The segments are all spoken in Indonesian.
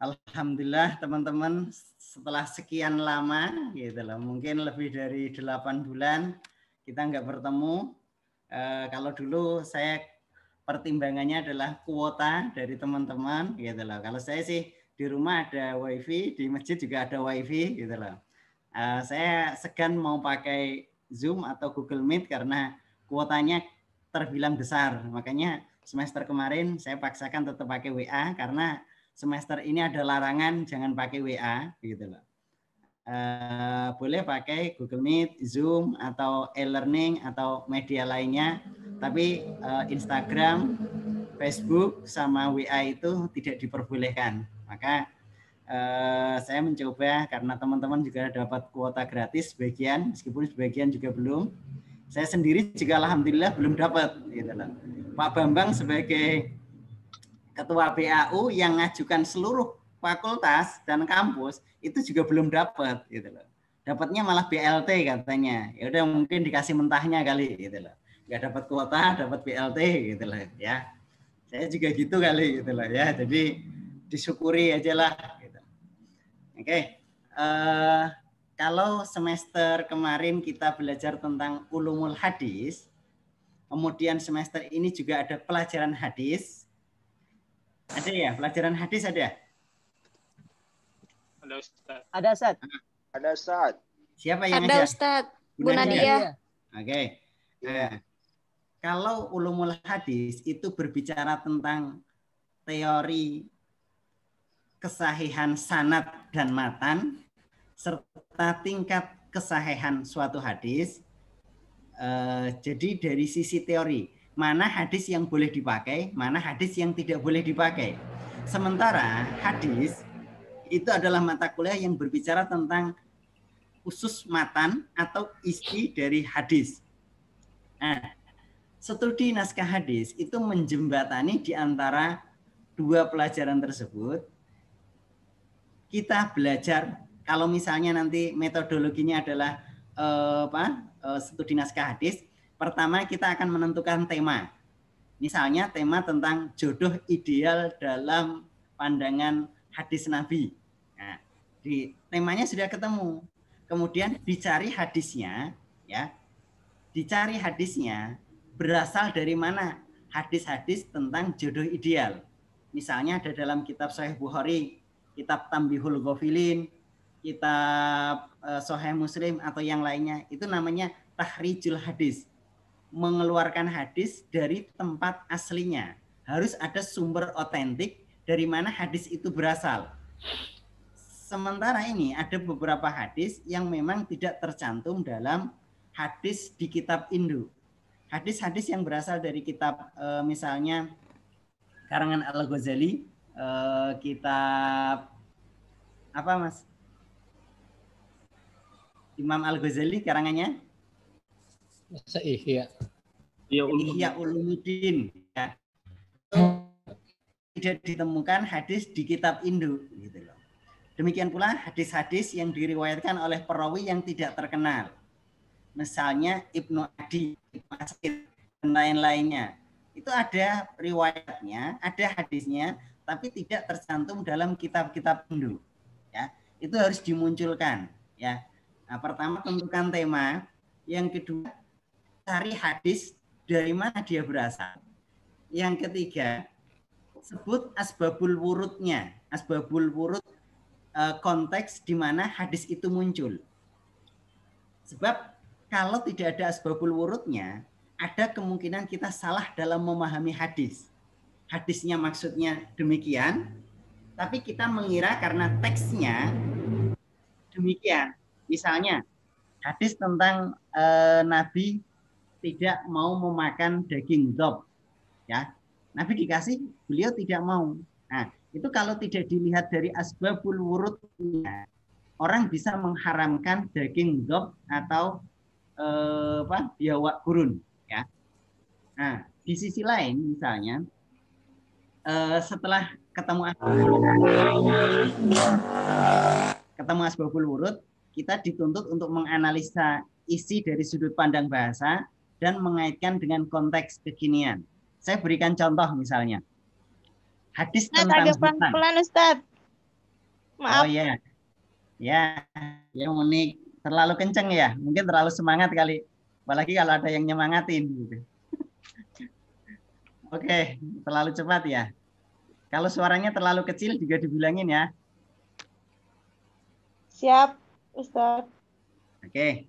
Alhamdulillah teman-teman, setelah sekian lama gitu loh, mungkin lebih dari 8 bulan kita nggak bertemu. Kalau dulu saya pertimbangannya adalah kuota dari teman-teman gitu loh. Kalau saya sih di rumah ada wifi, di masjid juga ada wifi gitu loh. Saya segan mau pakai Zoom atau Google Meet karena kuotanya terbilang besar. Makanya semester kemarin saya paksakan tetap pakai WA karena semester ini ada larangan jangan pakai WA gitu loh. Boleh pakai Google Meet, Zoom atau e-learning atau media lainnya, tapi Instagram, Facebook sama WA itu tidak diperbolehkan. Maka saya mencoba karena teman-teman juga dapat kuota gratis sebagian, meskipun sebagian juga belum. Saya sendiri juga alhamdulillah belum dapat gitu loh. Pak Bambang sebagai ketua BAU yang ngajukan seluruh fakultas dan kampus itu juga belum dapat gitu loh. Dapatnya malah BLT katanya. Ya udah mungkin dikasih mentahnya kali gitu loh. Nggak dapat kuota, dapat BLT gitu loh ya. Saya juga gitu kali gitu loh ya. Jadi disyukuri aja lah gitu. Oke. Kalau semester kemarin kita belajar tentang ulumul hadis, kemudian semester ini juga ada pelajaran hadis. Ada ya, pelajaran hadis ada? Ada Ustaz. Ada Ustaz. Ada Ustaz. Siapa yang ada ngajar? Ustaz, Bu Bu Nadia. Oke. Nah, kalau ulumul hadis itu berbicara tentang teori kesahihan sanad dan matan serta tingkat kesahihan suatu hadis. Jadi dari sisi teori, mana hadis yang boleh dipakai, mana hadis yang tidak boleh dipakai. Sementara hadis itu adalah mata kuliah yang berbicara tentang usus matan atau isi dari hadis. Nah, studi naskah hadis itu menjembatani di antara dua pelajaran tersebut. Kita belajar, kalau misalnya nanti metodologinya adalah studi naskah hadis, pertama kita akan menentukan tema. Misalnya tema tentang jodoh ideal dalam pandangan hadis Nabi. Nah, temanya sudah ketemu. Kemudian dicari hadisnya, ya. Dicari hadisnya berasal dari mana? Hadis-hadis tentang jodoh ideal. Misalnya ada dalam kitab Sahih Bukhari, kitab Tambihul Ghafilin, kitab Sahih Muslim atau yang lainnya. Itu namanya tahrijul hadis. Mengeluarkan hadis dari tempat aslinya. Harus ada sumber otentik dari mana hadis itu berasal. Sementara ini ada beberapa hadis yang memang tidak tercantum dalam hadis di kitab Induk. Hadis-hadis yang berasal dari kitab misalnya karangan Al-Ghazali, kitab apa Mas? Imam Al-Ghazali karangannya? Ihya Ulumuddin. Ya. Tidak ditemukan hadis di kitab Induk gitu loh. Demikian pula hadis-hadis yang diriwayatkan oleh perawi yang tidak terkenal. Misalnya Ibnu Adi, Ibnu Asir, dan lain-lainnya. Itu ada riwayatnya, ada hadisnya, tapi tidak tercantum dalam kitab-kitab Hindu. Ya, itu harus dimunculkan. Ya, nah, pertama tentukan tema, yang kedua cari hadis dari mana dia berasal. Yang ketiga sebut asbabul wurudnya, asbabul wurud konteks di mana hadis itu muncul. Sebab kalau tidak ada asbabul wurudnya, ada kemungkinan kita salah dalam memahami hadis. Hadisnya maksudnya demikian, tapi kita mengira karena teksnya demikian. Misalnya, hadis tentang Nabi tidak mau memakan daging dob. Ya, Nabi dikasih, beliau tidak mau. Nah, itu kalau tidak dilihat dari asbabul wurudnya, orang bisa mengharamkan daging dob atau biawak gurun. Ya. Nah, di sisi lain misalnya setelah ketemu asbabul wurud, kita dituntut untuk menganalisa isi dari sudut pandang bahasa dan mengaitkan dengan konteks kekinian. Saya berikan contoh misalnya. Hadis tentang agak pelan-pelan Ustaz. Oh Maaf. ya, ya, ya unik. Terlalu kenceng ya, mungkin terlalu semangat kali. Apalagi kalau ada yang nyemangatin gitu. Oke, terlalu cepat ya. Kalau suaranya terlalu kecil juga dibilangin ya. Siap, Ustaz. Oke,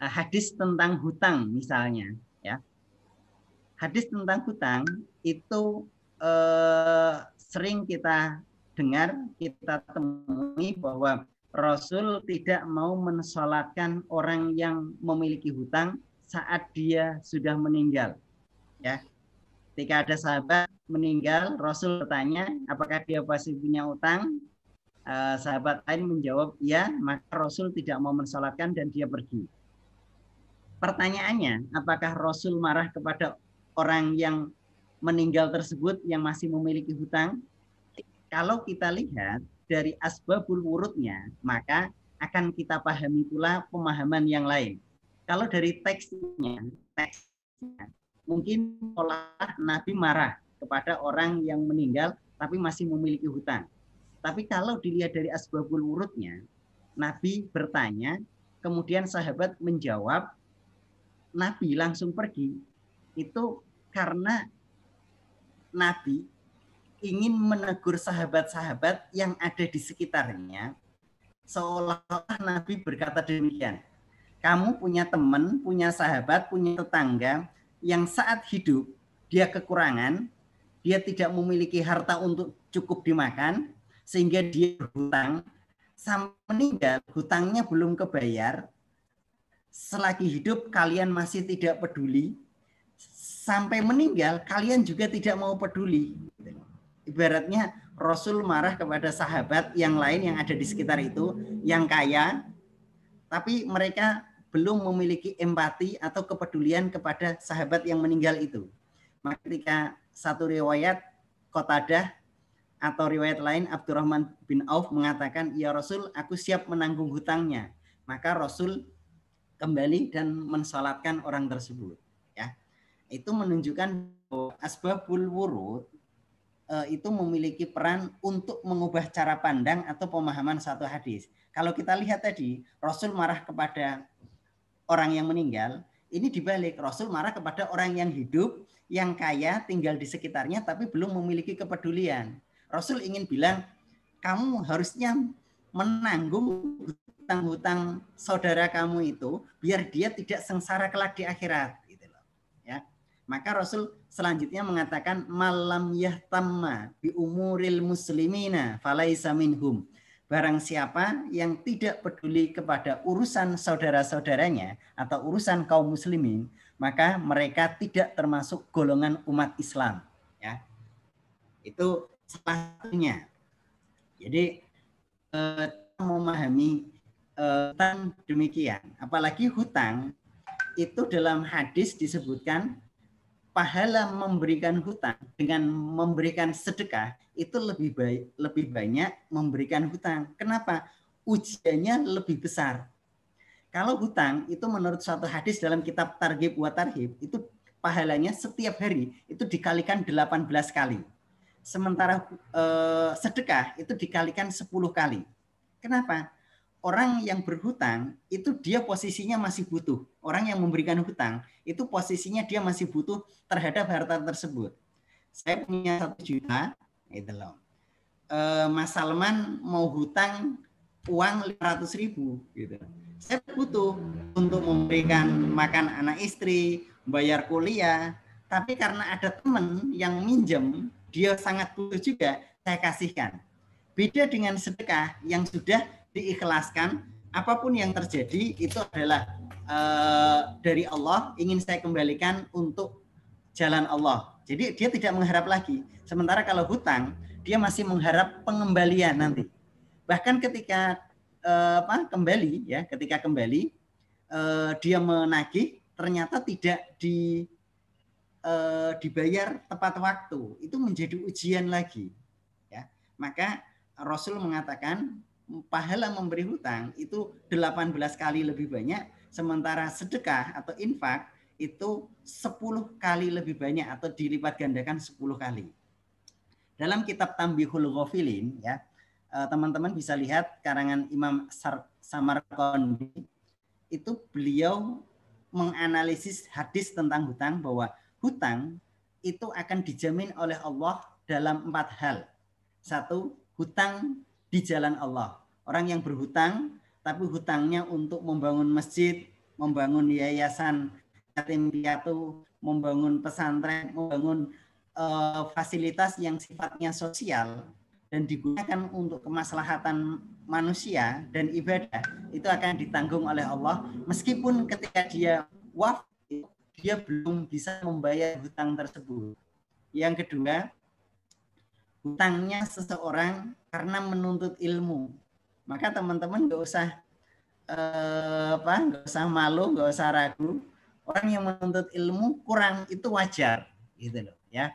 hadis tentang hutang misalnya, ya. Hadis tentang hutang itu sering kita dengar, kita temui bahwa Rasul tidak mau mensolatkan orang yang memiliki hutang saat dia sudah meninggal. Ya, ketika ada sahabat meninggal, Rasul bertanya, apakah dia masih punya utang? Sahabat lain menjawab, ya, maka Rasul tidak mau mensolatkan dan dia pergi. Pertanyaannya, apakah Rasul marah kepada orang yang meninggal tersebut yang masih memiliki hutang? Kalau kita lihat dari asbabul wurudnya, maka akan kita pahami pula pemahaman yang lain. Kalau dari teksnya mungkin olah Nabi marah kepada orang yang meninggal tapi masih memiliki hutang. Tapi kalau dilihat dari asbabul wurudnya, Nabi bertanya, kemudian sahabat menjawab, Nabi langsung pergi, itu karena Nabi ingin menegur sahabat-sahabat yang ada di sekitarnya, seolah-olah Nabi berkata demikian. Kamu punya teman, punya sahabat, punya tetangga yang saat hidup dia kekurangan, dia tidak memiliki harta untuk cukup dimakan, sehingga dia berhutang, sampai meninggal hutangnya belum kebayar, selagi hidup kalian masih tidak peduli, sampai meninggal kalian juga tidak mau peduli. Ibaratnya Rasul marah kepada sahabat yang lain yang ada di sekitar itu, yang kaya, tapi mereka belum memiliki empati atau kepedulian kepada sahabat yang meninggal itu. Maka ketika satu riwayat Qatadah atau riwayat lain Abdurrahman bin Auf mengatakan, ya Rasul, aku siap menanggung hutangnya. Maka Rasul kembali dan mensolatkan orang tersebut. Ya, itu menunjukkan bahwa asbabul wurud itu memiliki peran untuk mengubah cara pandang atau pemahaman satu hadis. Kalau kita lihat tadi, Rasul marah kepada orang yang meninggal, ini dibalik, Rasul marah kepada orang yang hidup, yang kaya, tinggal di sekitarnya, tapi belum memiliki kepedulian. Rasul ingin bilang, kamu harusnya menanggung hutang-hutang saudara kamu itu, biar dia tidak sengsara kelak di akhirat. Gitu loh. Ya. Maka Rasul selanjutnya mengatakan, malam yahtamma bi umuril muslimina falaisa minhum. Barang siapa yang tidak peduli kepada urusan saudara-saudaranya atau urusan kaum muslimin, maka mereka tidak termasuk golongan umat Islam. Ya, itu salah satunya. Jadi memahami hutang demikian. Apalagi hutang itu dalam hadis disebutkan pahala memberikan hutang dengan memberikan sedekah itu lebih banyak memberikan hutang. Kenapa? Ujiannya lebih besar. Kalau hutang itu menurut suatu hadis dalam kitab Targhib wa Tarhib itu pahalanya setiap hari itu dikalikan 18 kali. Sementara sedekah itu dikalikan 10 kali. Kenapa? Orang yang berhutang itu dia posisinya masih butuh. Orang yang memberikan hutang itu posisinya dia masih butuh terhadap harta tersebut. Saya punya 1 juta, itu loh. Mas Salman mau hutang uang 500.000 gitu. Saya butuh untuk memberikan makan anak istri, bayar kuliah, tapi karena ada teman yang minjem, dia sangat butuh juga, saya kasihkan. Beda dengan sedekah yang sudah diikhlaskan, apapun yang terjadi itu adalah dari Allah, ingin saya kembalikan untuk jalan Allah. Jadi dia tidak mengharap lagi. Sementara kalau hutang, dia masih mengharap pengembalian nanti. Bahkan ketika kembali, ya, ketika kembali dia menagih, ternyata tidak dibayar tepat waktu, itu menjadi ujian lagi. Ya, maka Rasul mengatakan pahala memberi hutang itu 18 kali lebih banyak, sementara sedekah atau infak itu 10 kali lebih banyak atau dilipat gandakan 10 kali. Dalam kitab Tambihul Ghafilin, ya, teman-teman bisa lihat karangan Imam Samarqandi, itu beliau menganalisis hadis tentang hutang, bahwa hutang itu akan dijamin oleh Allah dalam 4 hal. 1, hutang di jalan Allah. Orang yang berhutang, tapi hutangnya untuk membangun masjid, membangun yayasan yatim piatu, membangun pesantren, membangun fasilitas yang sifatnya sosial dan digunakan untuk kemaslahatan manusia dan ibadah, itu akan ditanggung oleh Allah meskipun ketika dia wafat dia belum bisa membayar hutang tersebut. Yang kedua, hutangnya seseorang karena menuntut ilmu. Maka teman-teman nggak usah nggak usah malu, nggak usah ragu. Orang yang menuntut ilmu kurang itu wajar, gitu loh ya.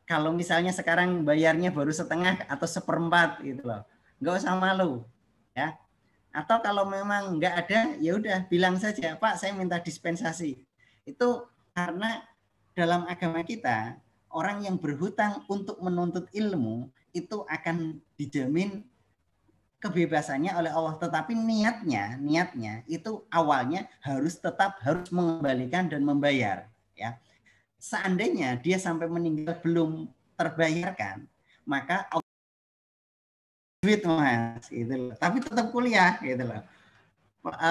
Kalau misalnya sekarang bayarnya baru setengah atau seperempat gitu loh, nggak usah malu ya. Atau kalau memang nggak ada, ya udah bilang saja, Pak saya minta dispensasi. Itu karena dalam agama kita, orang yang berhutang untuk menuntut ilmu itu akan dijamin kebebasannya oleh Allah, tetapi niatnya itu awalnya tetap harus mengembalikan dan membayar ya. Seandainya dia sampai meninggal belum terbayarkan, maka duit Mas gitu loh. Tapi tetap kuliah gitu loh.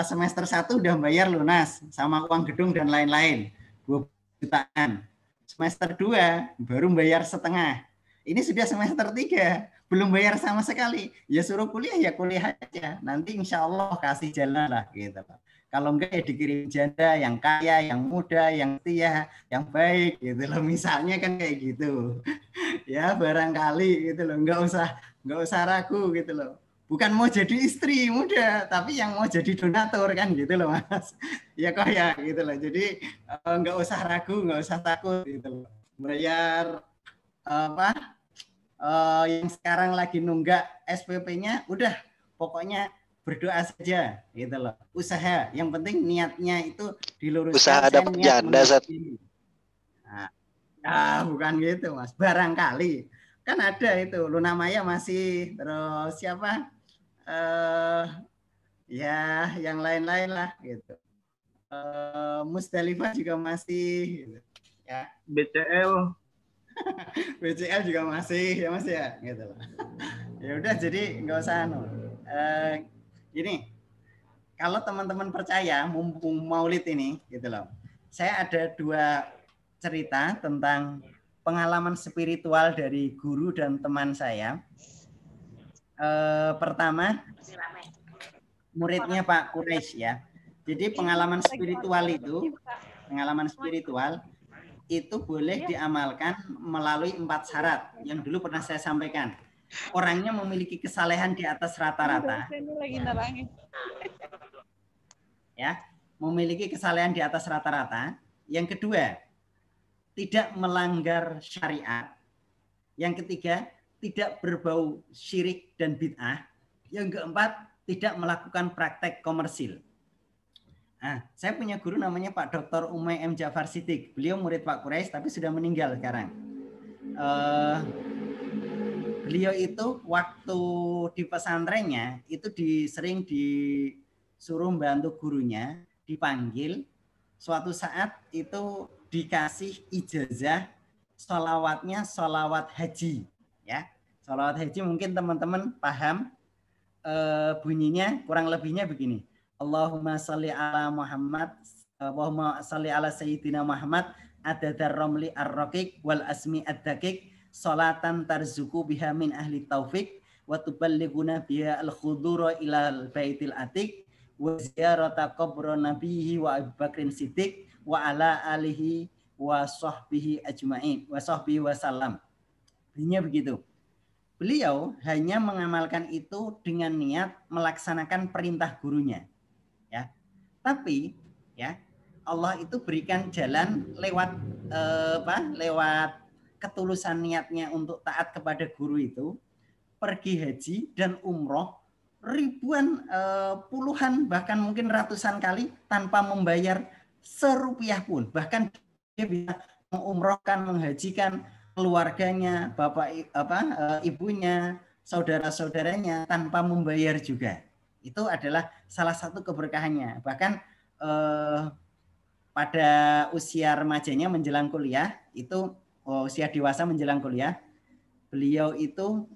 Semester 1 udah bayar lunas sama uang gedung dan lain-lain 2 jutaan. Semester 2 baru bayar setengah. Ini sudah semester 3 belum bayar sama sekali. Ya suruh kuliah ya kuliah aja. Nanti insya Allah kasih jalan lah gitu loh. Kalau enggak ya dikirim janda yang kaya, yang muda, yang setia, yang baik gitu loh. Misalnya kan kayak gitu. Ya barangkali gitu loh. Enggak usah ragu gitu loh. Bukan mau jadi istri muda, tapi yang mau jadi donatur kan gitu loh Mas. Ya kok ya gitu loh. Jadi enggak usah ragu, enggak usah takut gitu loh. Bayar yang sekarang lagi nunggak SPP-nya, udah pokoknya berdoa saja gitu loh. Usaha, yang penting niatnya itu diluruskan. Usaha dapat janda, Zat. Nah, bukan gitu Mas. Barangkali kan ada itu Luna Maya masih, terus siapa? Ya yang lain-lain lah gitu. Musdalifah juga masih gitu. Ya. BCL BCL juga masih ya Mas ya gitu loh. Ya udah, jadi nggak usah gini, kalau teman-teman percaya mumpung Maulid ini gitu loh, saya ada 2 cerita tentang pengalaman spiritual dari guru dan teman saya. Pertama, muridnya Pak Quraisy ya. Jadi pengalaman spiritual itu boleh diamalkan melalui 4 syarat yang dulu pernah saya sampaikan. Orangnya memiliki kesalehan di atas rata-rata. Ya, memiliki kesalehan di atas rata-rata. Yang kedua, tidak melanggar syariat. Yang ketiga, tidak berbau syirik dan bid'ah. Yang keempat, tidak melakukan praktek komersil. Nah, saya punya guru namanya Pak Dr. Umay M. Jafar Siddiq. Beliau murid Pak Quraisy tapi sudah meninggal sekarang. Beliau itu waktu di pesantrennya itu sering disuruh bantu gurunya, dipanggil. Suatu saat itu dikasih ijazah sholawatnya sholawat haji. Ya, sholawat haji mungkin teman-teman paham bunyinya, kurang lebihnya begini. Allahumma salli ala Muhammad, Allahumma salli ala Sayyidina Muhammad, adadar romli ar-raqiq wal asmi ad-daqiq, salatan tarzuku biha min ahli taufiq, wa tuballighuna biha al-khudura ilal baitil atiq, wa ziyarata qabra nabihi wa Abu Bakrin Siddiq, wa ala alihi wa sahbihi ajma'in, wa sahbihi wa salam. Bunyinya begitu. Beliau hanya mengamalkan itu dengan niat melaksanakan perintah gurunya. Ya. Tapi ya Allah itu berikan jalan lewat lewat ketulusan niatnya untuk taat kepada guru itu, pergi haji dan umroh ribuan, puluhan bahkan mungkin ratusan kali tanpa membayar serupiah pun. Bahkan dia bisa mengumrohkan, menghajikan keluarganya, bapak ibunya, saudara-saudaranya tanpa membayar juga. Itu adalah salah satu keberkahannya. Bahkan pada usia remajanya menjelang kuliah, itu usia dewasa menjelang kuliah, beliau itu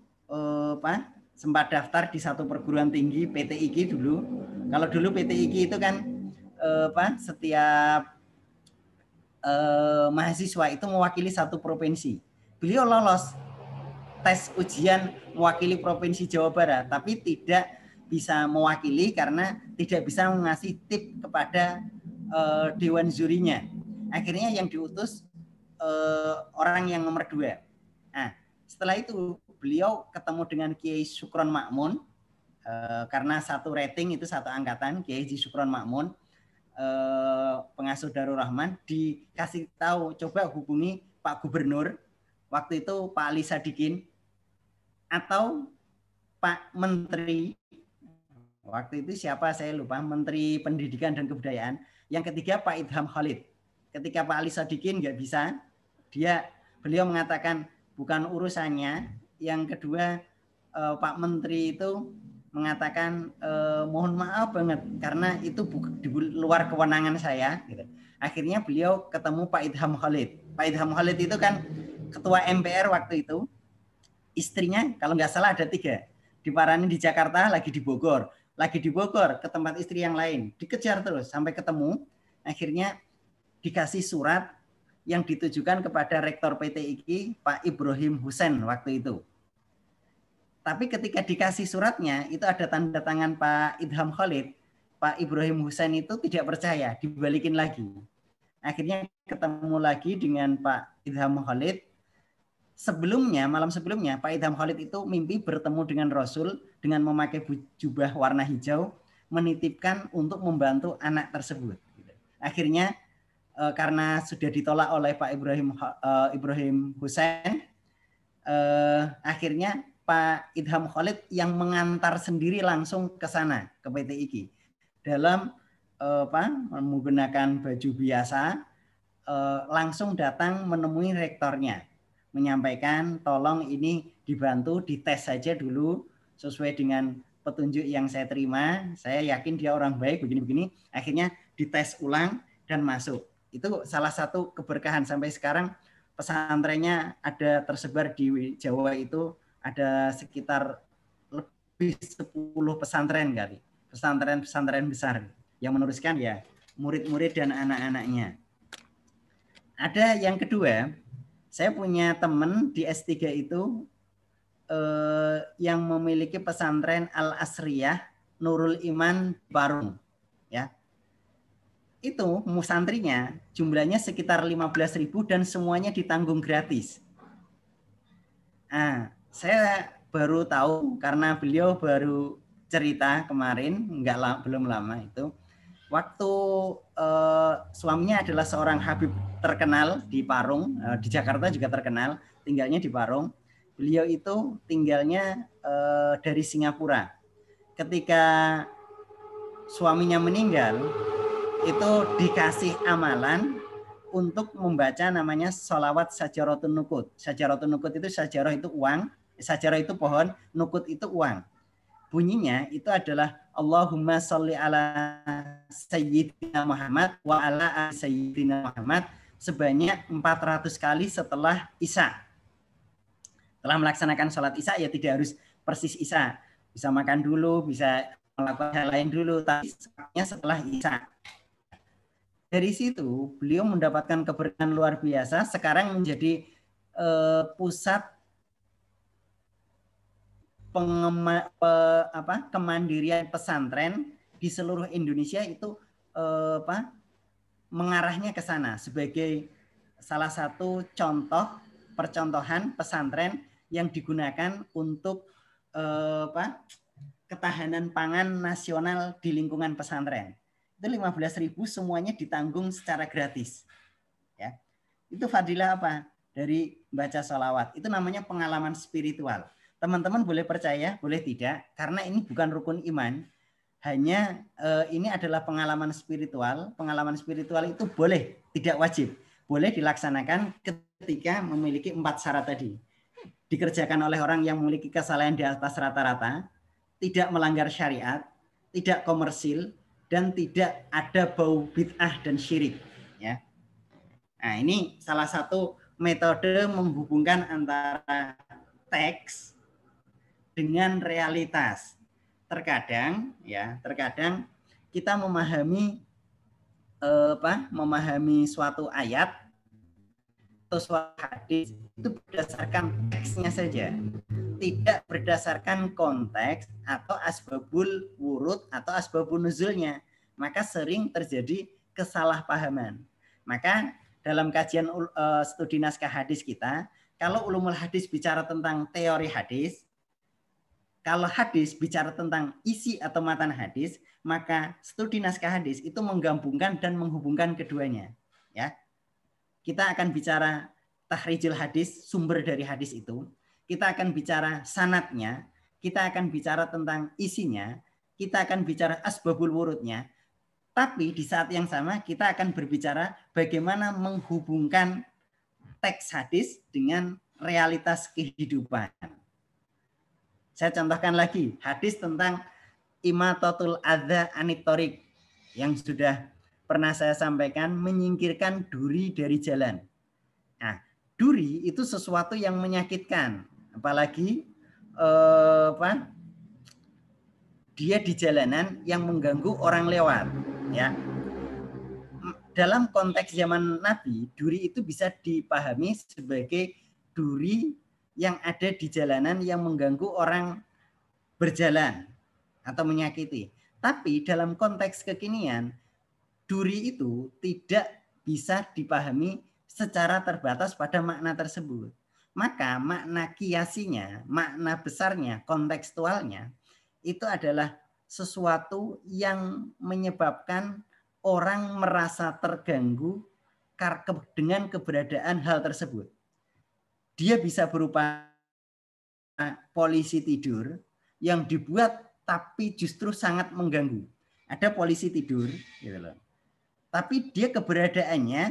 sempat daftar di satu perguruan tinggi PTIG dulu. Kalau dulu PTIG itu kan setiap mahasiswa itu mewakili satu provinsi. Beliau lolos tes ujian mewakili provinsi Jawa Barat, tapi tidak bisa mewakili karena tidak bisa mengasih tip kepada dewan jurinya. Akhirnya yang diutus orang yang nomor 2. Nah, setelah itu beliau ketemu dengan Kiai Sukron Makmun, karena satu rating itu satu angkatan, Kiai Sukron Makmun, pengasuh Darul Rahman, dikasih tahu coba hubungi Pak Gubernur, waktu itu Pak Ali Sadikin, atau Pak Menteri, waktu itu siapa saya lupa, Menteri Pendidikan dan Kebudayaan. Yang ketiga Pak Idham Khalid. Ketika Pak Ali Sadikin nggak bisa, beliau mengatakan bukan urusannya. Yang kedua Pak Menteri itu mengatakan mohon maaf banget karena itu di luar kewenangan saya. Gitu. Akhirnya beliau ketemu Pak Idham Khalid. Pak Idham Khalid itu kan ketua MPR waktu itu. Istrinya kalau nggak salah ada 3. Diparanin di Jakarta, lagi di Bogor. Lagi di Bogor ke tempat istri yang lain. Dikejar terus sampai ketemu. Akhirnya dikasih surat yang ditujukan kepada Rektor PTIG Pak Ibrahim Husain waktu itu. Tapi ketika dikasih suratnya, itu ada tanda tangan Pak Idham Khalid. Pak Ibrahim Husain itu tidak percaya, dibalikin lagi. Akhirnya ketemu lagi dengan Pak Idham Khalid. Sebelumnya, malam sebelumnya, Pak Idham Khalid itu mimpi bertemu dengan Rasul dengan memakai jubah warna hijau, menitipkan untuk membantu anak tersebut. Akhirnya karena sudah ditolak oleh Pak Ibrahim Husain, akhirnya Pak Idham Khalid yang mengantar sendiri langsung ke sana, ke PTIG. Dalam menggunakan baju biasa, langsung datang menemui rektornya. Menyampaikan tolong ini dibantu dites saja dulu sesuai dengan petunjuk yang saya terima. Saya yakin dia orang baik begini-begini. Akhirnya dites ulang dan masuk. Itu salah satu keberkahan sampai sekarang pesantrennya ada tersebar di Jawa itu ada sekitar lebih 10 pesantren kali. Pesantren besar yang meneruskan ya murid-murid dan anak-anaknya. Ada yang kedua, saya punya teman di S3 itu yang memiliki pesantren Al-Asriyah Nurul Iman Parung. Ya. Itu musantrinya jumlahnya sekitar 15.000 dan semuanya ditanggung gratis. Nah, saya baru tahu karena beliau baru cerita kemarin, belum lama itu. Waktu suaminya adalah seorang Habib terkenal di Parung, di Jakarta juga terkenal, tinggalnya di Parung. Beliau itu tinggalnya dari Singapura. Ketika suaminya meninggal, itu dikasih amalan untuk membaca namanya sholawat Sajaratun Nukut. Sajaratun Nukut itu sajarah itu uang, sajarah itu pohon, nukut itu uang. Bunyinya itu adalah Allahumma sholli ala Sayyidina Muhammad wa ala Sayyidina Muhammad sebanyak 400 kali setelah Isya. Setelah melaksanakan sholat Isya ya tidak harus persis Isya. Bisa makan dulu, bisa melakukan hal lain dulu, tapi setelah Isya. Dari situ beliau mendapatkan keberkahan luar biasa. Sekarang menjadi pusat kemandirian pesantren di seluruh Indonesia itu mengarahnya ke sana sebagai salah satu contoh percontohan pesantren yang digunakan untuk ketahanan pangan nasional di lingkungan pesantren. Itu 15.000 semuanya ditanggung secara gratis. Ya. Itu fadilah apa? Dari baca sholawat. Itu namanya pengalaman spiritual. Teman-teman boleh percaya, boleh tidak, karena ini bukan rukun iman. Hanya ini adalah pengalaman spiritual. Pengalaman spiritual itu boleh, tidak wajib. Boleh dilaksanakan ketika memiliki 4 syarat tadi. dikerjakan oleh orang yang memiliki kesalahan di atas rata-rata, tidak melanggar syariat, tidak komersil, dan tidak ada bau bid'ah dan syirik. Ya. Nah, ini salah satu metode menghubungkan antara teks dengan realitas. Terkadang kita memahami suatu ayat atau suatu hadis itu berdasarkan teksnya saja, tidak berdasarkan konteks atau asbabul wurud atau asbabun nuzulnya. Maka sering terjadi kesalahpahaman. Maka dalam kajian studi naskah hadis kita, kalau ulumul hadis bicara tentang teori hadis, kalau hadis bicara tentang isi atau matan hadis, maka studi naskah hadis itu menggabungkan dan menghubungkan keduanya. Ya, kita akan bicara tahrijul hadis, sumber dari hadis itu. Kita akan bicara sanadnya, kita akan bicara tentang isinya, kita akan bicara asbabul wurudnya. Tapi di saat yang sama kita akan berbicara bagaimana menghubungkan teks hadis dengan realitas kehidupan. Saya contohkan lagi, hadis tentang imatatul adza anit thoriq yang sudah pernah saya sampaikan, menyingkirkan duri dari jalan. Nah, duri itu sesuatu yang menyakitkan, apalagi dia di jalanan yang mengganggu orang lewat. Ya, dalam konteks zaman Nabi, duri itu bisa dipahami sebagai duri yang ada di jalanan yang mengganggu orang berjalan atau menyakiti. Tapi dalam konteks kekinian, duri itu tidak bisa dipahami secara terbatas pada makna tersebut. Maka makna kiasinya, makna besarnya, kontekstualnya, itu adalah sesuatu yang menyebabkan orang merasa terganggu dengan keberadaan hal tersebut. Dia bisa berupa polisi tidur yang dibuat tapi justru sangat mengganggu. Ada polisi tidur, gitu loh. Tapi dia keberadaannya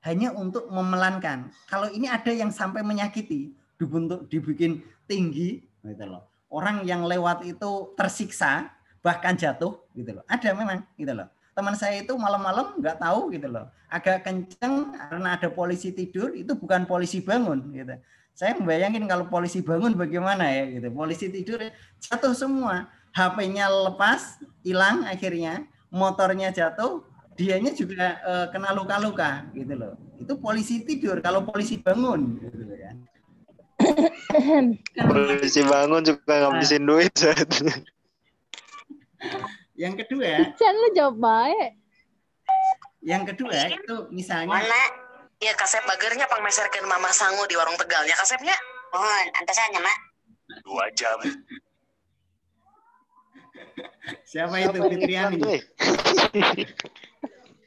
hanya untuk memelankan. Kalau ini ada yang sampai menyakiti, dibikin tinggi, gitu loh. Orang yang lewat itu tersiksa, bahkan jatuh, gitu loh. Ada memang, gitu loh. Teman saya itu malam-malam nggak tahu, gitu loh. Agak kenceng karena ada polisi tidur, itu bukan polisi bangun, gitu. Saya membayangin kalau polisi bangun bagaimana ya, gitu. Polisi tidur jatuh semua, HP-nya lepas, hilang akhirnya, motornya jatuh, dianya juga kena luka-luka, gitu loh. Itu polisi tidur. Kalau polisi bangun, gitu loh ya. Polisi bangun juga ngabisin duit. Yang kedua, lu jawab baik. Yang kedua itu misalnya mana ya kasep bagernya pangmeserkeun Mama Sangu di warung Tegalnya kasepnya. Mohon antasannya, Mak. 2 jam. Siapa itu Fitriani?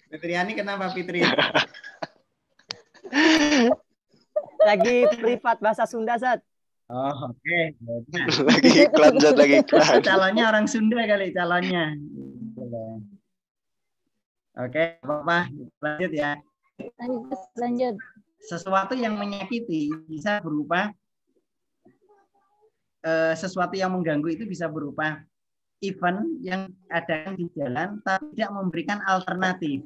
Fitriani kenapa Fitri? Lagi privat bahasa Sunda, Zat. Oh, oke. Lagi iklan, Zat, lagi iklan. Calonnya orang Sunda kali calonnya. Oke, apa-apa. Lanjut ya. Lanjut. Sesuatu yang menyakiti bisa berupa sesuatu yang mengganggu itu bisa berupa event yang ada di jalan tapi tidak memberikan alternatif.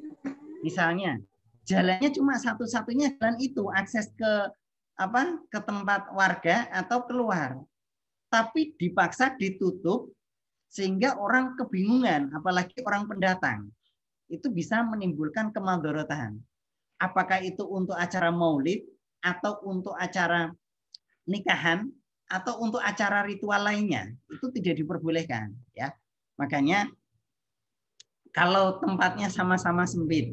Misalnya, jalannya cuma satu-satunya jalan itu, akses ke tempat warga atau keluar. Tapi dipaksa ditutup sehingga orang kebingungan, apalagi orang pendatang. Itu bisa menimbulkan kemadharatan. Apakah itu untuk acara maulid atau untuk acara nikahan atau untuk acara ritual lainnya, itu tidak diperbolehkan, ya. Makanya kalau tempatnya sama-sama sempit,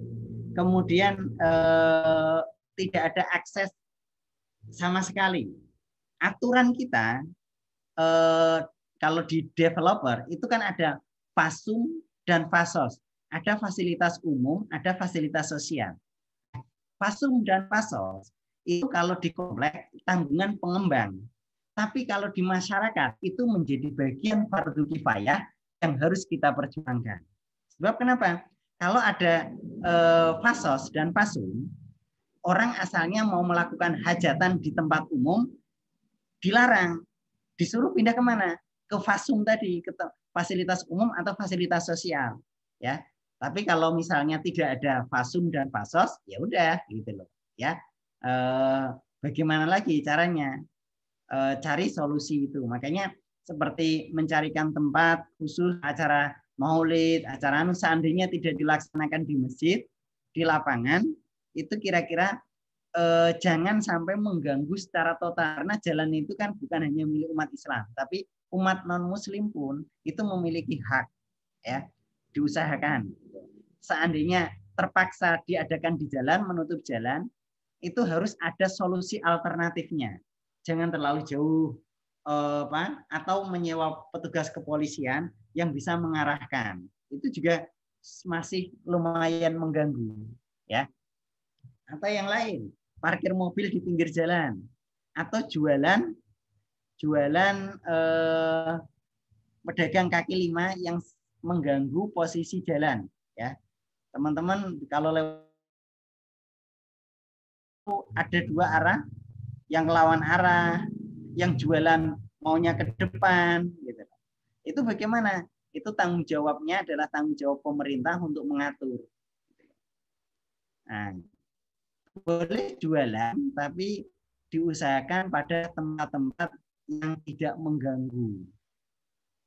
kemudian tidak ada akses sama sekali, aturan kita kalau di developer itu kan ada fasum dan fasos, ada fasilitas umum, ada fasilitas sosial. Fasum dan fasos itu kalau di komplek tanggungan pengembang. Tapi kalau di masyarakat itu menjadi bagian fardu kifayah yang harus kita perjuangkan. Sebab kenapa? Kalau ada fasos dan fasum, orang asalnya mau melakukan hajatan di tempat umum, dilarang, disuruh pindah kemana? Ke fasum tadi, ke fasilitas umum atau fasilitas sosial, ya. Tapi kalau misalnya tidak ada fasum dan fasos, ya udah gitu loh, ya. Bagaimana lagi caranya? Cari solusi itu. Makanya seperti mencarikan tempat khusus acara maulid, acara seandainya tidak dilaksanakan di masjid, di lapangan, itu kira-kira jangan sampai mengganggu secara total, karena jalan itu kan bukan hanya milik umat Islam, tapi umat non Muslim pun itu memiliki hak, ya, diusahakan. Seandainya terpaksa diadakan di jalan, menutup jalan, itu harus ada solusi alternatifnya. Jangan terlalu jauh, atau menyewa petugas kepolisian yang bisa mengarahkan. Itu juga masih lumayan mengganggu, ya. Atau yang lain, parkir mobil di pinggir jalan, atau jualan pedagang kaki lima yang mengganggu posisi jalan, ya. Teman-teman kalau lewat ada dua arah, yang lawan arah, yang jualan maunya ke depan, gitu. Itu bagaimana? Itu tanggung jawabnya adalah tanggung jawab pemerintah untuk mengatur. Nah, boleh jualan, tapi diusahakan pada tempat-tempat yang tidak mengganggu.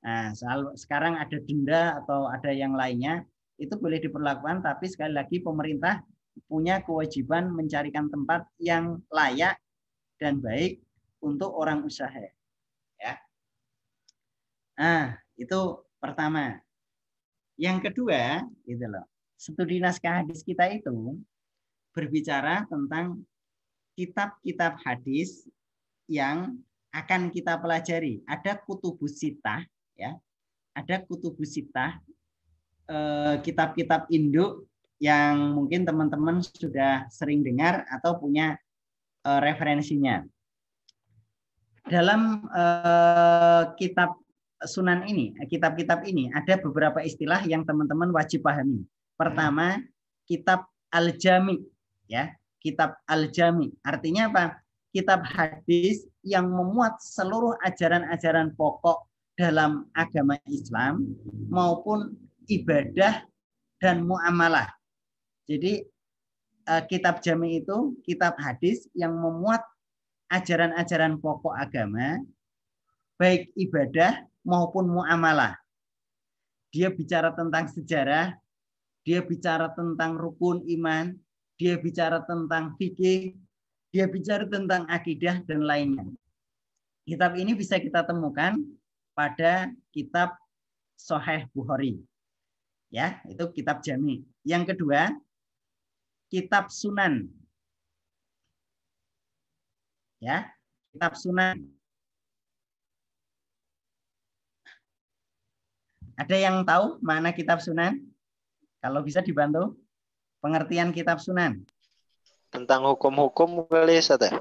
Nah, sekarang ada denda atau ada yang lainnya, itu boleh diperlakukan, tapi sekali lagi pemerintah punya kewajiban mencarikan tempat yang layak dan baik untuk orang usaha. Ya. Nah, itu pertama. Yang kedua, gitu loh. Studi naskah hadis kita itu berbicara tentang kitab-kitab hadis yang akan kita pelajari. Ada kutubus sittah, ya. Ada kutubus sittah, kitab-kitab induk yang mungkin teman-teman sudah sering dengar atau punya referensinya. Dalam kitab sunan ini, kitab-kitab ini ada beberapa istilah yang teman-teman wajib pahami. Pertama, kitab al-jami, ya, kitab al-jami. Artinya apa? Kitab hadis yang memuat seluruh ajaran-ajaran pokok dalam agama Islam maupun ibadah dan muamalah. Jadi kitab jami itu kitab hadis yang memuat ajaran-ajaran pokok agama, baik ibadah maupun muamalah. Dia bicara tentang sejarah, dia bicara tentang rukun iman, dia bicara tentang fikih, dia bicara tentang akidah dan lainnya. Kitab ini bisa kita temukan pada kitab Sahih Bukhari. Ya, itu kitab jami. Yang kedua, kitab sunan. Ya, kitab sunan. Ada yang tahu mana kitab sunan? Kalau bisa dibantu pengertian kitab sunan. Tentang hukum-hukum kali Ustaz ya?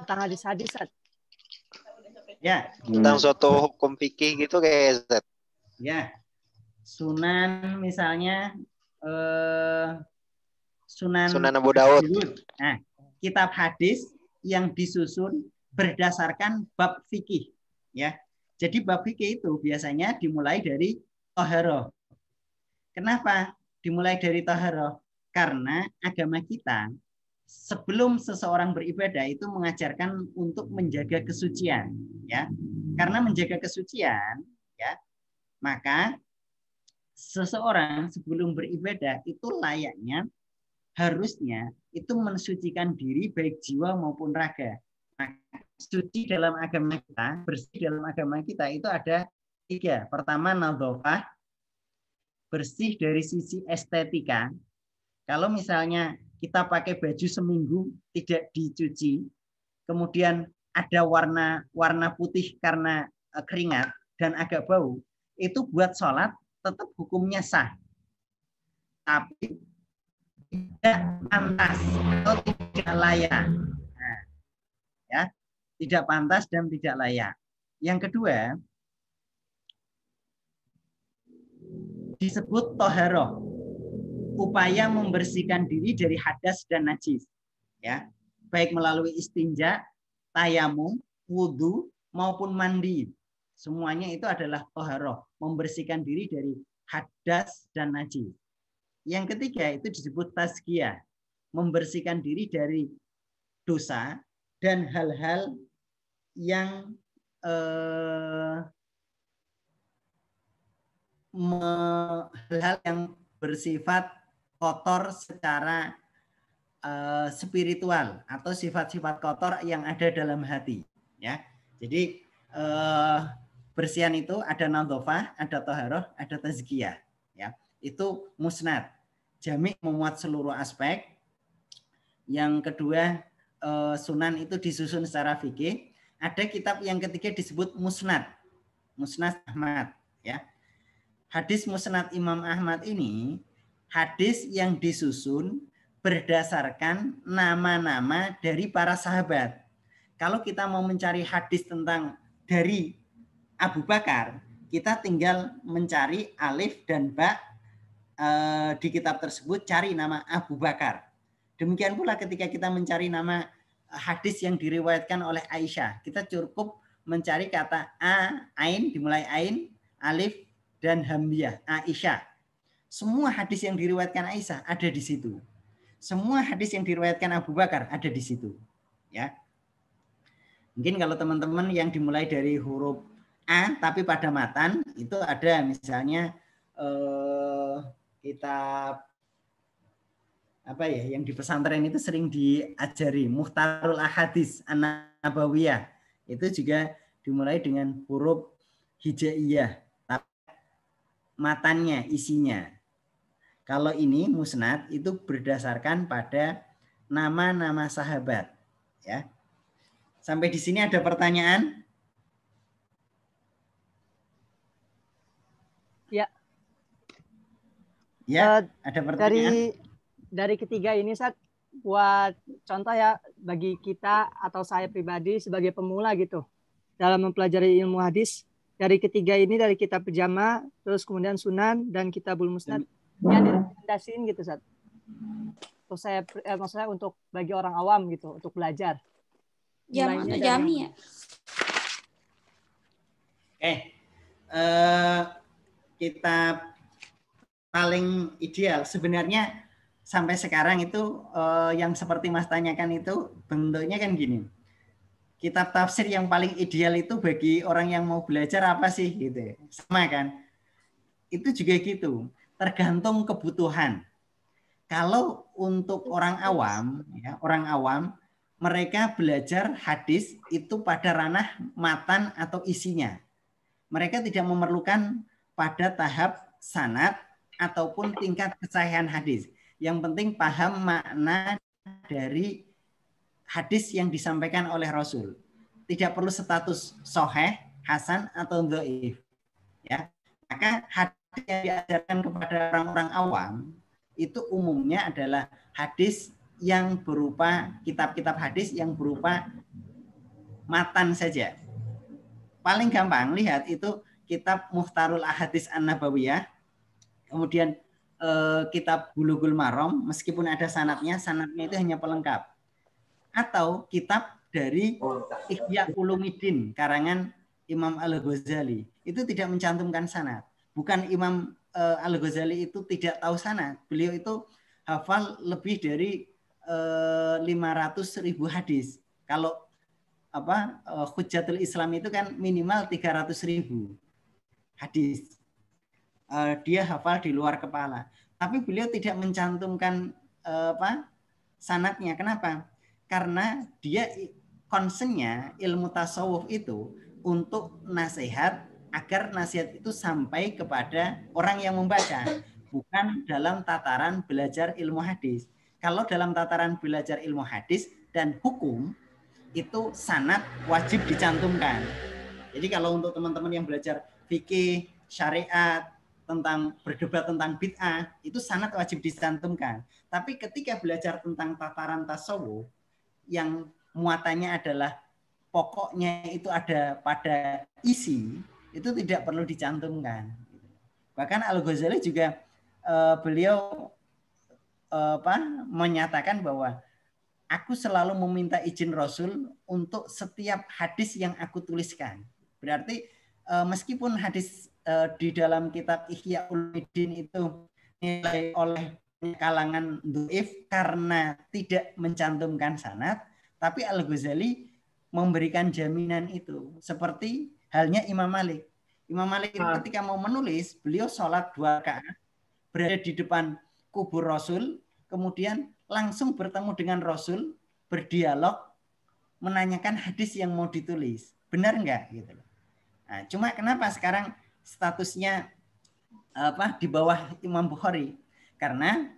Tentang hadis-hadis. Ya. Tentang suatu hukum fikih gitu kayak Ustaz. Ya. Sunan misalnya Sunan Abu Daud. Nah, kitab hadis yang disusun berdasarkan bab fikih, ya. Jadi bab fikih itu biasanya dimulai dari taharah. Kenapa dimulai dari taharah? Karena agama kita sebelum seseorang beribadah itu mengajarkan untuk menjaga kesucian, ya. Karena menjaga kesucian, ya, maka seseorang sebelum beribadah itu layaknya harusnya itu mensucikan diri baik jiwa maupun raga. Nah, suci dalam agama kita, bersih dalam agama kita itu ada 3. Pertama, nadhofah, bersih dari sisi estetika. Kalau misalnya kita pakai baju seminggu tidak dicuci, kemudian ada warna putih karena keringat dan agak bau, itu buat sholat tetap hukumnya sah. Tapi tidak pantas atau tidak layak. Nah, ya, tidak pantas dan tidak layak. Yang kedua, disebut toharoh, upaya membersihkan diri dari hadas dan najis. Ya, baik melalui istinja, tayamum, wudhu, maupun mandi. Semuanya itu adalah toharoh, membersihkan diri dari hadas dan najis. Yang ketiga itu disebut tazkiyah, membersihkan diri dari dosa dan hal-hal yang hal-hal yang bersifat kotor secara spiritual atau sifat-sifat kotor yang ada dalam hati. Ya, jadi bersihan itu ada nadhofah, ada toharoh, ada tazkiyah. Ya, itu musnad. Jami' memuat seluruh aspek. Yang kedua sunan itu disusun secara fikih. Ada kitab yang ketiga disebut musnad, musnad Ahmad. Ya, hadis musnad Imam Ahmad ini hadis yang disusun berdasarkan nama-nama dari para sahabat. Kalau kita mau mencari hadis tentang dari Abu Bakar, kita tinggal mencari alif dan ba di kitab tersebut, cari nama Abu Bakar. Demikian pula ketika kita mencari nama hadis yang diriwayatkan oleh Aisyah, kita cukup mencari kata a, ain, dimulai ain, alif, dan hamzah, Aisyah. Semua hadis yang diriwayatkan Aisyah ada di situ. Semua hadis yang diriwayatkan Abu Bakar ada di situ. Ya. Mungkin kalau teman-teman yang dimulai dari huruf A tapi pada matan itu ada misalnya kitab apa ya yang di pesantren itu sering diajari Mukhtarul Ahadits An-Nabawiyah. Itu juga dimulai dengan huruf hijaiyah. Matannya, isinya. Kalau ini musnad itu berdasarkan pada nama-nama sahabat. Ya. Sampai di sini ada pertanyaan? Ya. Ya, ada pertanyaan. Dari ketiga ini, Ustaz, buat contoh ya bagi kita atau saya pribadi sebagai pemula gitu dalam mempelajari ilmu hadis, dari ketiga ini, dari kitab Pejama, terus kemudian Sunan dan Kitabul Musnad, yang direkomendasiin gitu, Ustaz. Untuk saya, maksudnya untuk bagi orang awam gitu, untuk belajar. Jami ya. Kitab paling ideal sebenarnya sampai sekarang itu yang seperti Mas tanyakan itu bentuknya kan gini. Kitab tafsir yang paling ideal itu bagi orang yang mau belajar apa sih gitu. Sama kan? Itu juga gitu. Tergantung kebutuhan. Kalau untuk orang awam, ya, orang awam mereka belajar hadis itu pada ranah matan atau isinya. Mereka tidak memerlukan pada tahap sanad ataupun tingkat kesahihan hadis. Yang penting paham makna dari hadis yang disampaikan oleh Rasul. Tidak perlu status sahih, hasan atau dhaif. Ya. Maka hadis yang diajarkan kepada orang-orang awam itu umumnya adalah hadis yang berupa kitab-kitab hadis yang berupa matan saja. Paling gampang lihat itu kitab Mukhtarul Ahadits An-Nabawiyah, kemudian kitab Bulughul Maram, meskipun ada sanadnya itu hanya pelengkap. Atau kitab dari Ihya Ulumuddin karangan Imam Al-Ghazali, itu tidak mencantumkan sanad. Bukan Imam Al-Ghazali itu tidak tahu sanad, beliau itu hafal lebih dari 500.000 hadis. Kalau Hujjatul Islam itu kan minimal 300.000 hadis. Dia hafal di luar kepala. Tapi beliau tidak mencantumkan sanadnya. Kenapa? Karena dia concernnya ilmu tasawuf itu untuk nasihat agar nasihat itu sampai kepada orang yang membaca, bukan dalam tataran belajar ilmu hadis. Kalau dalam tataran belajar ilmu hadis dan hukum, itu sanad wajib dicantumkan. Jadi kalau untuk teman-teman yang belajar fikih, syariat, tentang berdebat tentang bid'ah, itu sanad wajib dicantumkan. Tapi ketika belajar tentang tataran tasawuf, yang muatannya adalah pokoknya itu ada pada isi, itu tidak perlu dicantumkan. Bahkan Al-Ghazali juga beliau menyatakan bahwa aku selalu meminta izin Rasul untuk setiap hadis yang aku tuliskan. Berarti meskipun hadis di dalam kitab Ihya Ulumuddin itu nilai oleh kalangan dhaif karena tidak mencantumkan sanad, tapi Al-Ghazali memberikan jaminan itu. Seperti halnya Imam Malik. Imam Malik itu ketika mau menulis, beliau sholat 2 rakaat, berada di depan kubur Rasul, kemudian langsung bertemu dengan Rasul, berdialog, menanyakan hadis yang mau ditulis. Benar enggak? Gitu. Nah, cuma kenapa sekarang statusnya di bawah Imam Bukhari? Karena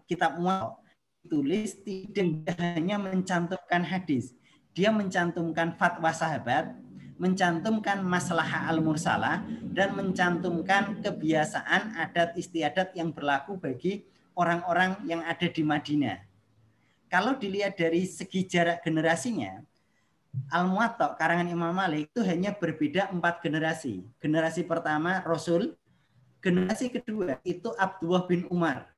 kitab Muwatta ditulis tidak hanya mencantumkan hadis, dia mencantumkan fatwa sahabat, mencantumkan maslahah al-mursalah, dan mencantumkan kebiasaan adat istiadat yang berlaku bagi orang-orang yang ada di Madinah. Kalau dilihat dari segi jarak generasinya, Al-Muwatta karangan Imam Malik itu hanya berbeda 4 generasi. Generasi pertama Rasul, generasi kedua itu Abdullah bin Umar.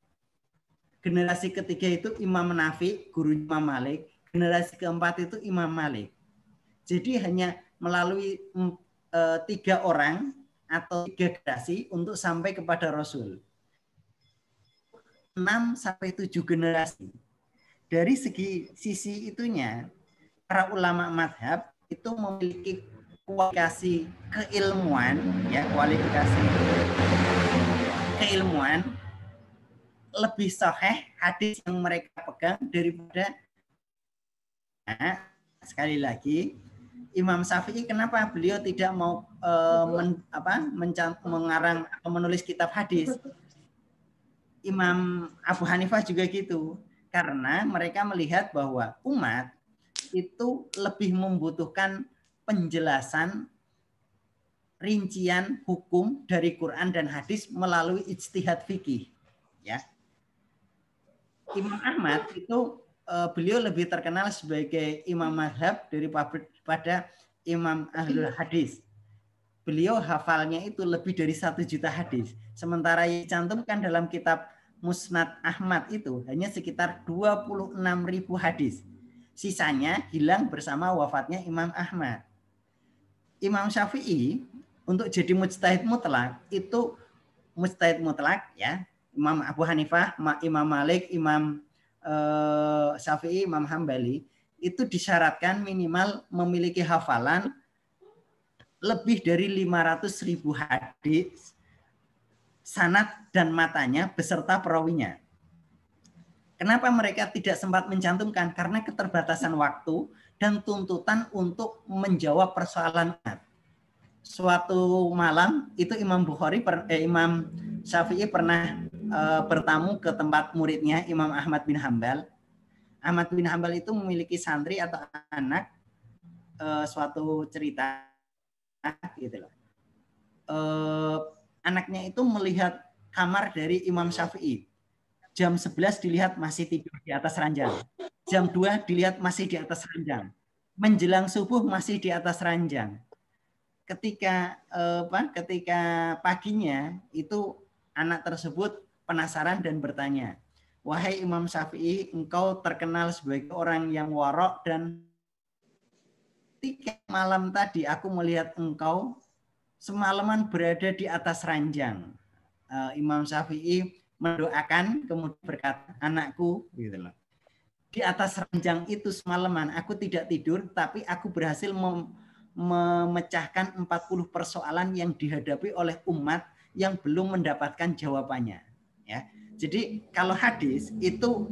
Generasi ketiga itu Imam Nafi, guru Imam Malik. Generasi keempat itu Imam Malik. Jadi hanya melalui 3 orang atau 3 generasi untuk sampai kepada Rasul. 6 sampai 7 generasi. Dari sisi itunya, para ulama madhab itu memiliki kualifikasi keilmuan, ya, kualifikasi keilmuan lebih sahih hadis yang mereka pegang daripada, sekali lagi, Imam Syafi'i kenapa beliau tidak mau mengarang atau menulis kitab hadis? Imam Abu Hanifah juga gitu, karena mereka melihat bahwa umat itu lebih membutuhkan penjelasan rincian hukum dari Quran dan hadis melalui ijtihad fikih, ya. Imam Ahmad itu beliau lebih terkenal sebagai imam mazhab daripada imam ahlul hadis. Beliau hafalnya itu lebih dari 1 juta hadis. Sementara yang dicantumkan dalam kitab Musnad Ahmad itu hanya sekitar 26.000 hadis. Sisanya hilang bersama wafatnya Imam Ahmad. Imam Syafi'i untuk jadi mujtahid mutlak itu mujtahid mutlak, ya. Imam Abu Hanifah, Imam Malik, Imam Syafi'i, Imam Hambali itu disyaratkan minimal memiliki hafalan lebih dari 500.000 hadis, sanad dan matanya beserta perawinya. Kenapa mereka tidak sempat mencantumkan? Karena keterbatasan waktu dan tuntutan untuk menjawab persoalan umat. Suatu malam itu Imam Syafi'i pernah bertamu ke tempat muridnya Imam Ahmad bin Hambal. Ahmad bin Hambal itu memiliki santri atau anak, suatu cerita gitu loh. Anaknya itu melihat kamar dari Imam Syafi'i. Jam 11 dilihat masih tidur di atas ranjang. Jam 2 dilihat masih di atas ranjang. Menjelang subuh masih di atas ranjang. Ketika paginya itu anak tersebut penasaran dan bertanya, "Wahai Imam Syafi'i, engkau terkenal sebagai orang yang warok dan ketika malam tadi aku melihat engkau semalaman berada di atas ranjang." Imam Syafi'i mendoakan kemudian berkata, "Anakku, gitu loh, di atas ranjang itu semalaman aku tidak tidur, tapi aku berhasil memecahkan 40 persoalan yang dihadapi oleh umat yang belum mendapatkan jawabannya." Ya. Jadi kalau hadis itu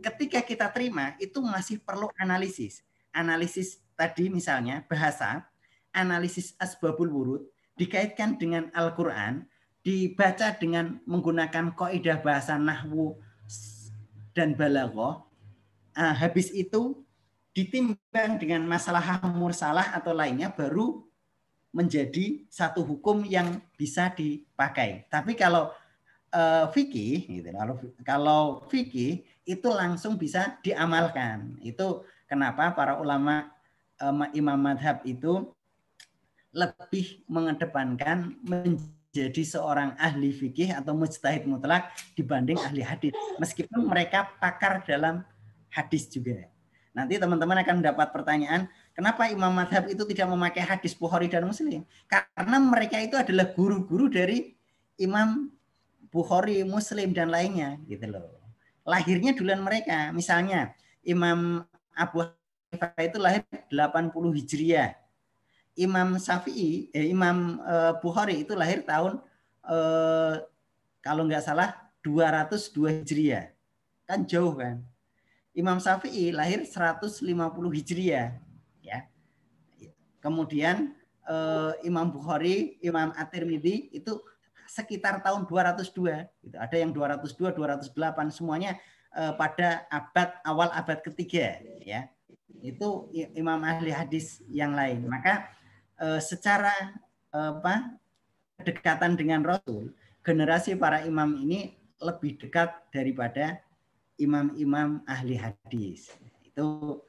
ketika kita terima itu masih perlu analisis. Analisis tadi misalnya bahasa, analisis asbabul wurud dikaitkan dengan Al-Qur'an, dibaca dengan menggunakan kaidah bahasa nahwu dan balaghah. Habis itu ditimbang dengan masalah mursalah atau lainnya baru menjadi satu hukum yang bisa dipakai. Tapi kalau fikih, gitu, kalau fikih itu langsung bisa diamalkan. Itu kenapa para ulama imam madhab itu lebih mengedepankan menjadi seorang ahli fikih atau mujtahid mutlak dibanding ahli hadis, meskipun mereka pakar dalam hadis juga. Nanti teman-teman akan mendapat pertanyaan, kenapa imam madhab itu tidak memakai hadis Bukhari dan Muslim? Karena mereka itu adalah guru-guru dari Imam Bukhari, Muslim, dan lainnya. Gitu loh. Lahirnya duluan mereka. Misalnya, Imam Abu Hanifah itu lahir 80 Hijriah. Imam Syafi'i, Imam Bukhari itu lahir tahun kalau nggak salah 202 Hijriah. Kan jauh kan. Imam Syafi'i lahir 150 Hijriah. Ya. Kemudian Imam Bukhari, Imam At-Tirmidzi itu sekitar tahun 202. Gitu. Ada yang 202, 208, semuanya pada awal abad ketiga. Ya. Itu imam ahli hadis yang lain. Maka secara kedekatan dengan Rasul, generasi para imam ini lebih dekat daripada imam-imam ahli hadis. Itu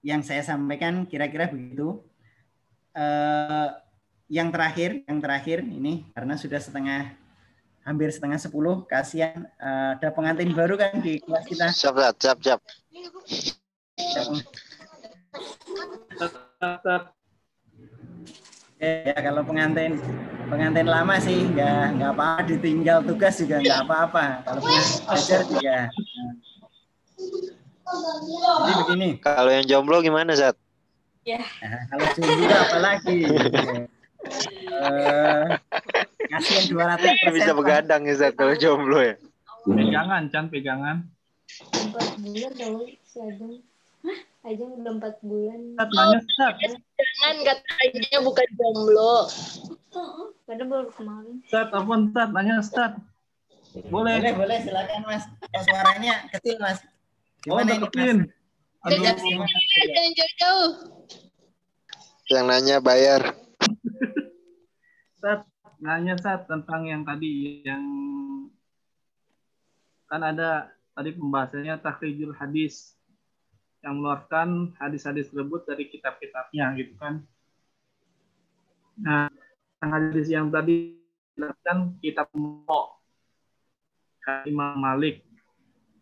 yang saya sampaikan kira-kira begitu. Yang terakhir ini karena sudah hampir setengah 10, kasihan ada pengantin baru kan di kelas kita. Siap. Ya kalau pengantin lama sih nggak apa-apa, ditinggal tugas juga nggak apa-apa. Kalau belajar juga. Jadi begini. Kalau yang jomblo gimana, Zat? Ya. Nah, kalau jomblo apalagi. Kasihan 200%. Bisa begadang ya, Zat, kalau jomblo ya. Pegangan, Chan, pegangan. 4 bulan tahu si Ajeng. Hah? Ajeng udah 4 bulan. Zat, nanya, Zat. Jangan katanya bukan jomblo. Padahal baru kemarin. Zat, apa Zat? Nanya, Zat. Boleh, silakan Mas. Suaranya kecil Mas. Gimana ini deketin. Mas? Aduh, Jangan jauh-jauh. Yang nanya bayar. Zat, nanya Zat tentang yang tadi yang kan ada tadi pembahasannya takhrijul hadis yang mengeluarkan hadis-hadis tersebut dari kitab-kitabnya gitu kan. Nah, hadis yang tadi dilakukan kitab Imam Malik.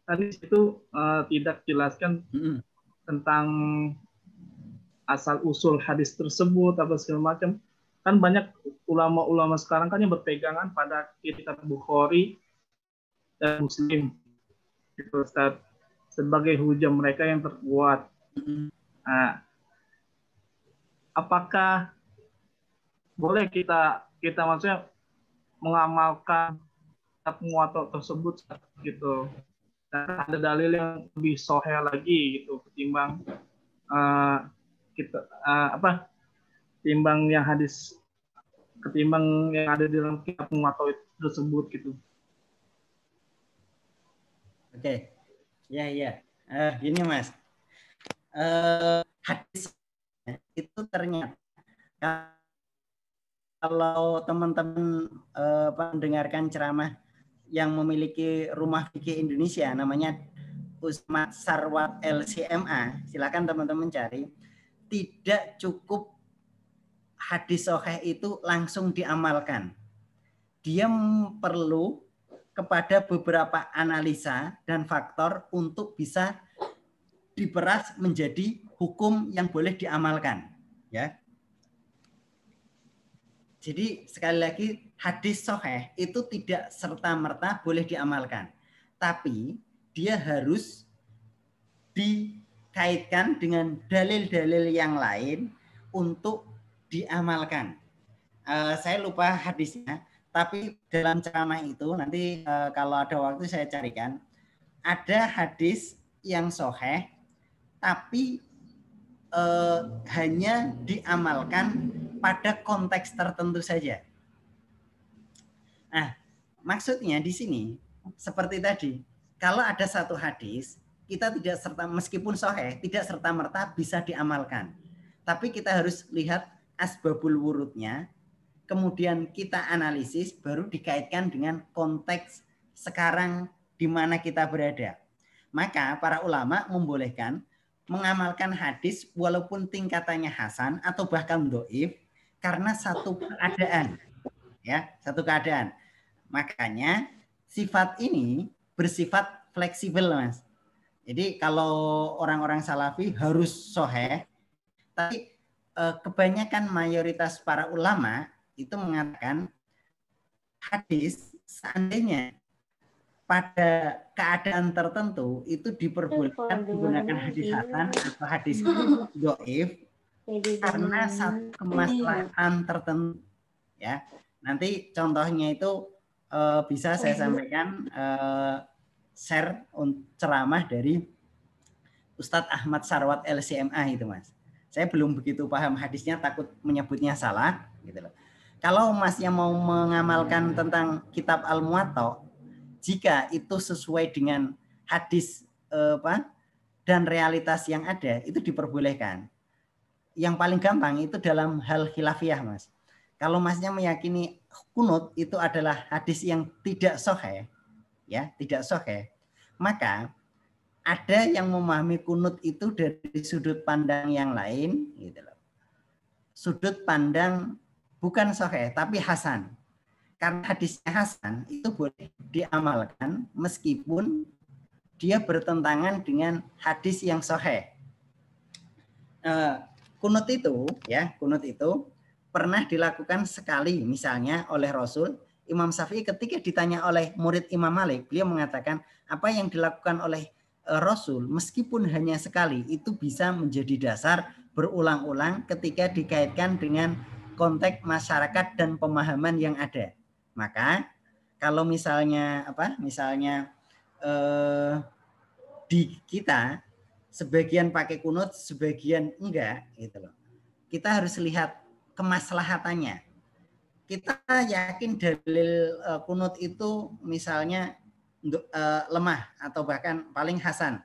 Tadi itu tidak jelaskan tentang asal usul hadis tersebut apa segala macam. Kan banyak ulama-ulama sekarang kan yang berpegangan pada kitab Bukhari dan Muslim gitu, Ustaz, sebagai hujah mereka yang terkuat. Nah, apakah boleh kita maksudnya mengamalkan kitab Muwatta tersebut gitu? Dan ada dalil yang lebih sahih lagi gitu ketimbang ketimbang yang hadis, ketimbang yang ada di dalam kitab Muwatta tersebut gitu. Oke. Ya. Gini Mas. Hadis itu ternyata kalau teman-teman mendengarkan ceramah yang memiliki Rumah Fikih Indonesia, namanya Usmat Sarwat LCMA, silakan teman-teman cari. Tidak cukup hadis sahih itu langsung diamalkan. Dia perlu kepada beberapa analisa dan faktor untuk bisa diperas menjadi hukum yang boleh diamalkan. Ya. Jadi sekali lagi hadis sahih itu tidak serta-merta boleh diamalkan. Tapi dia harus dikaitkan dengan dalil-dalil yang lain untuk diamalkan. Saya lupa hadisnya, tapi dalam ceramah itu nanti kalau ada waktu saya carikan. Ada hadis yang sahih tapi hanya diamalkan pada konteks tertentu saja. Nah, maksudnya di sini seperti tadi, kalau ada satu hadis, kita tidak serta, meskipun sahih, tidak serta-merta bisa diamalkan. Tapi kita harus lihat asbabul wurudnya, kemudian kita analisis, baru dikaitkan dengan konteks sekarang di mana kita berada. Maka para ulama membolehkan mengamalkan hadis walaupun tingkatannya hasan atau bahkan dhaif karena satu keadaan. Ya, satu keadaan. Makanya sifat ini bersifat fleksibel, Mas. Jadi kalau orang-orang salafi harus sahih, tapi kebanyakan mayoritas para ulama itu mengatakan hadis seandainya pada keadaan tertentu itu diperbolehkan menggunakan hadis hasan atau hadis dhaif karena satu kemaslahatan tertentu, ya. Nanti contohnya itu bisa saya sampaikan share ceramah dari Ustadz Ahmad Sarwat LCMA itu, Mas. Saya belum begitu paham hadisnya, takut menyebutnya salah gitu loh. Kalau Masnya mau mengamalkan tentang kitab Al-Muwatta, jika itu sesuai dengan hadis dan realitas yang ada, itu diperbolehkan. Yang paling gampang itu dalam hal khilafiyah, Mas. Kalau Masnya meyakini kunut itu adalah hadis yang tidak sahih, ya, tidak sahih, maka ada yang memahami kunut itu dari sudut pandang yang lain, gitu loh. Sudut pandang bukan sahih tapi hasan. Karena hadisnya hasan itu boleh diamalkan meskipun dia bertentangan dengan hadis yang sahih. Kunut itu, ya, kunut itu pernah dilakukan sekali, misalnya oleh Rasul. Imam Syafi'i ketika ditanya oleh murid Imam Malik, beliau mengatakan apa yang dilakukan oleh Rasul meskipun hanya sekali itu bisa menjadi dasar berulang-ulang ketika dikaitkan dengan konteks masyarakat dan pemahaman yang ada. Maka kalau misalnya di kita sebagian pakai kunut, sebagian enggak, gitu loh. Kita harus lihat kemaslahatannya. Kita yakin dalil kunut itu misalnya lemah atau bahkan paling hasan.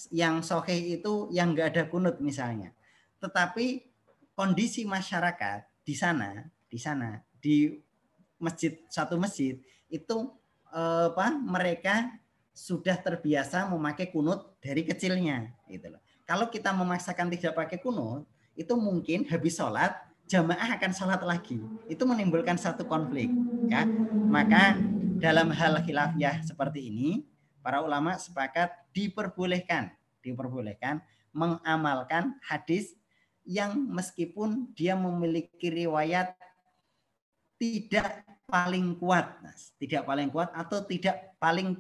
Yang sahih itu yang enggak ada kunut misalnya. Tetapi kondisi masyarakat di sana di masjid, satu masjid itu mereka sudah terbiasa memakai kunut dari kecilnya, gitu loh. Kalau kita memaksakan tidak pakai kunut, itu mungkin habis sholat jamaah akan sholat lagi. Itu menimbulkan satu konflik, ya. Maka dalam hal khilafiyah seperti ini, para ulama sepakat diperbolehkan mengamalkan hadis yang meskipun dia memiliki riwayat tidak paling kuat, tidak paling kuat atau tidak paling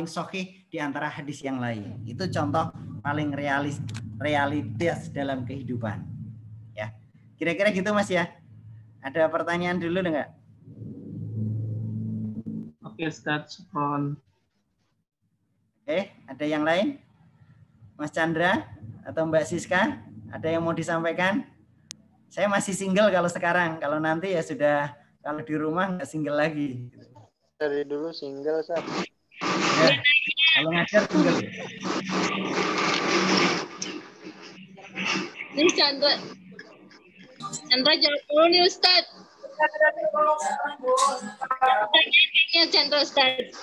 sahih di antara hadis yang lain. Itu contoh paling realitas dalam kehidupan. Ya, kira-kira gitu, Mas, ya. Ada pertanyaan dulu enggak? Oke, Ustaz. Ada yang lain? Mas Chandra atau Mbak Siska, ada yang mau disampaikan? Saya masih single kalau sekarang, kalau nanti ya sudah, kalau di rumah nggak single lagi. Dari dulu single, Sat. Ya, kalau ngajar single. Ini Chandra jawab dulu nih, Ustaz. Tanya Chandra, Ustaz.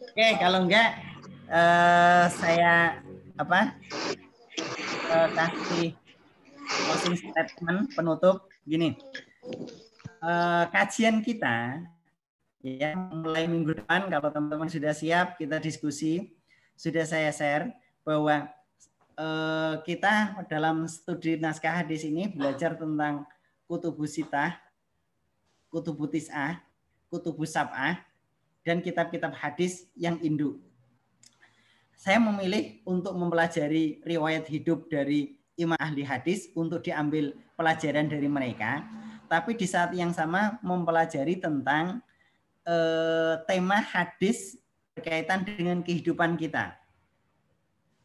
Oke, kalau enggak saya kasih closing statement penutup gini. Kajian kita ya mulai minggu depan, kalau teman-teman sudah siap, kita diskusi. Sudah saya share bahwa kita dalam studi naskah hadis ini belajar tentang kutubus sitah, kutubus tis'ah, kutubus sab'ah, dan kitab-kitab hadis yang induk. Saya memilih untuk mempelajari riwayat hidup dari imam ahli hadis untuk diambil pelajaran dari mereka, tapi di saat yang sama mempelajari tentang tema hadis berkaitan dengan kehidupan kita.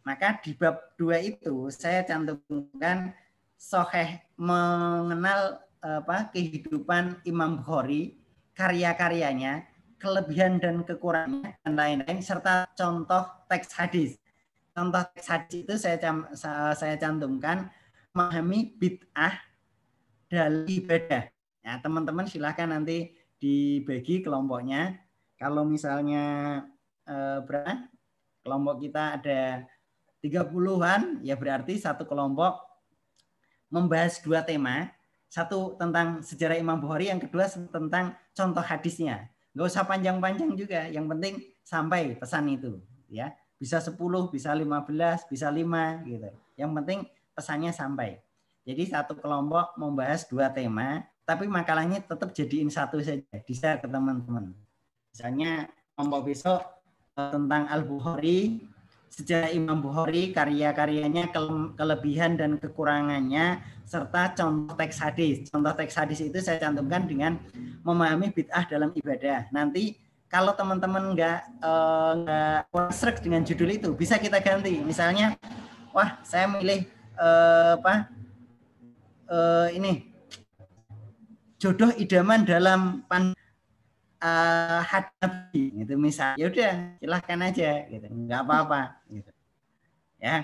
Maka di bab 2 itu saya cantumkan sahih mengenal kehidupan Imam Bukhari, karya-karyanya, kelebihan dan kekurangannya dan lain-lain, serta contoh teks hadis. Contoh teks hadis itu saya cantumkan memahami bid'ah dalam ibadah. Ya, teman-teman silahkan nanti dibagi kelompoknya. Kalau misalnya berapa? Kelompok kita ada 30-an, ya berarti satu kelompok membahas 2 tema. Satu tentang sejarah Imam Bukhari, yang kedua tentang contoh hadisnya. Nggak usah panjang-panjang juga, yang penting sampai pesan itu, ya. Bisa 10, bisa 15, bisa 5 gitu. Yang penting pesannya sampai. Jadi satu kelompok membahas 2 tema, tapi makalahnya tetap jadiin satu saja, di-share ke teman-teman. Misalnya kelompok besok tentang Al-Bukhari, sejarah Imam Bukhari, karya-karyanya, kelebihan dan kekurangannya, serta contoh teks hadis. Contoh teks hadis itu saya cantumkan dengan memahami bid'ah dalam ibadah. Nanti kalau teman-teman nggak kurang sreg dengan judul itu, bisa kita ganti. Misalnya, wah saya milih ini jodoh idaman dalam hadis itu misal, ya udah silahkan aja gitu, nggak apa-apa gitu ya.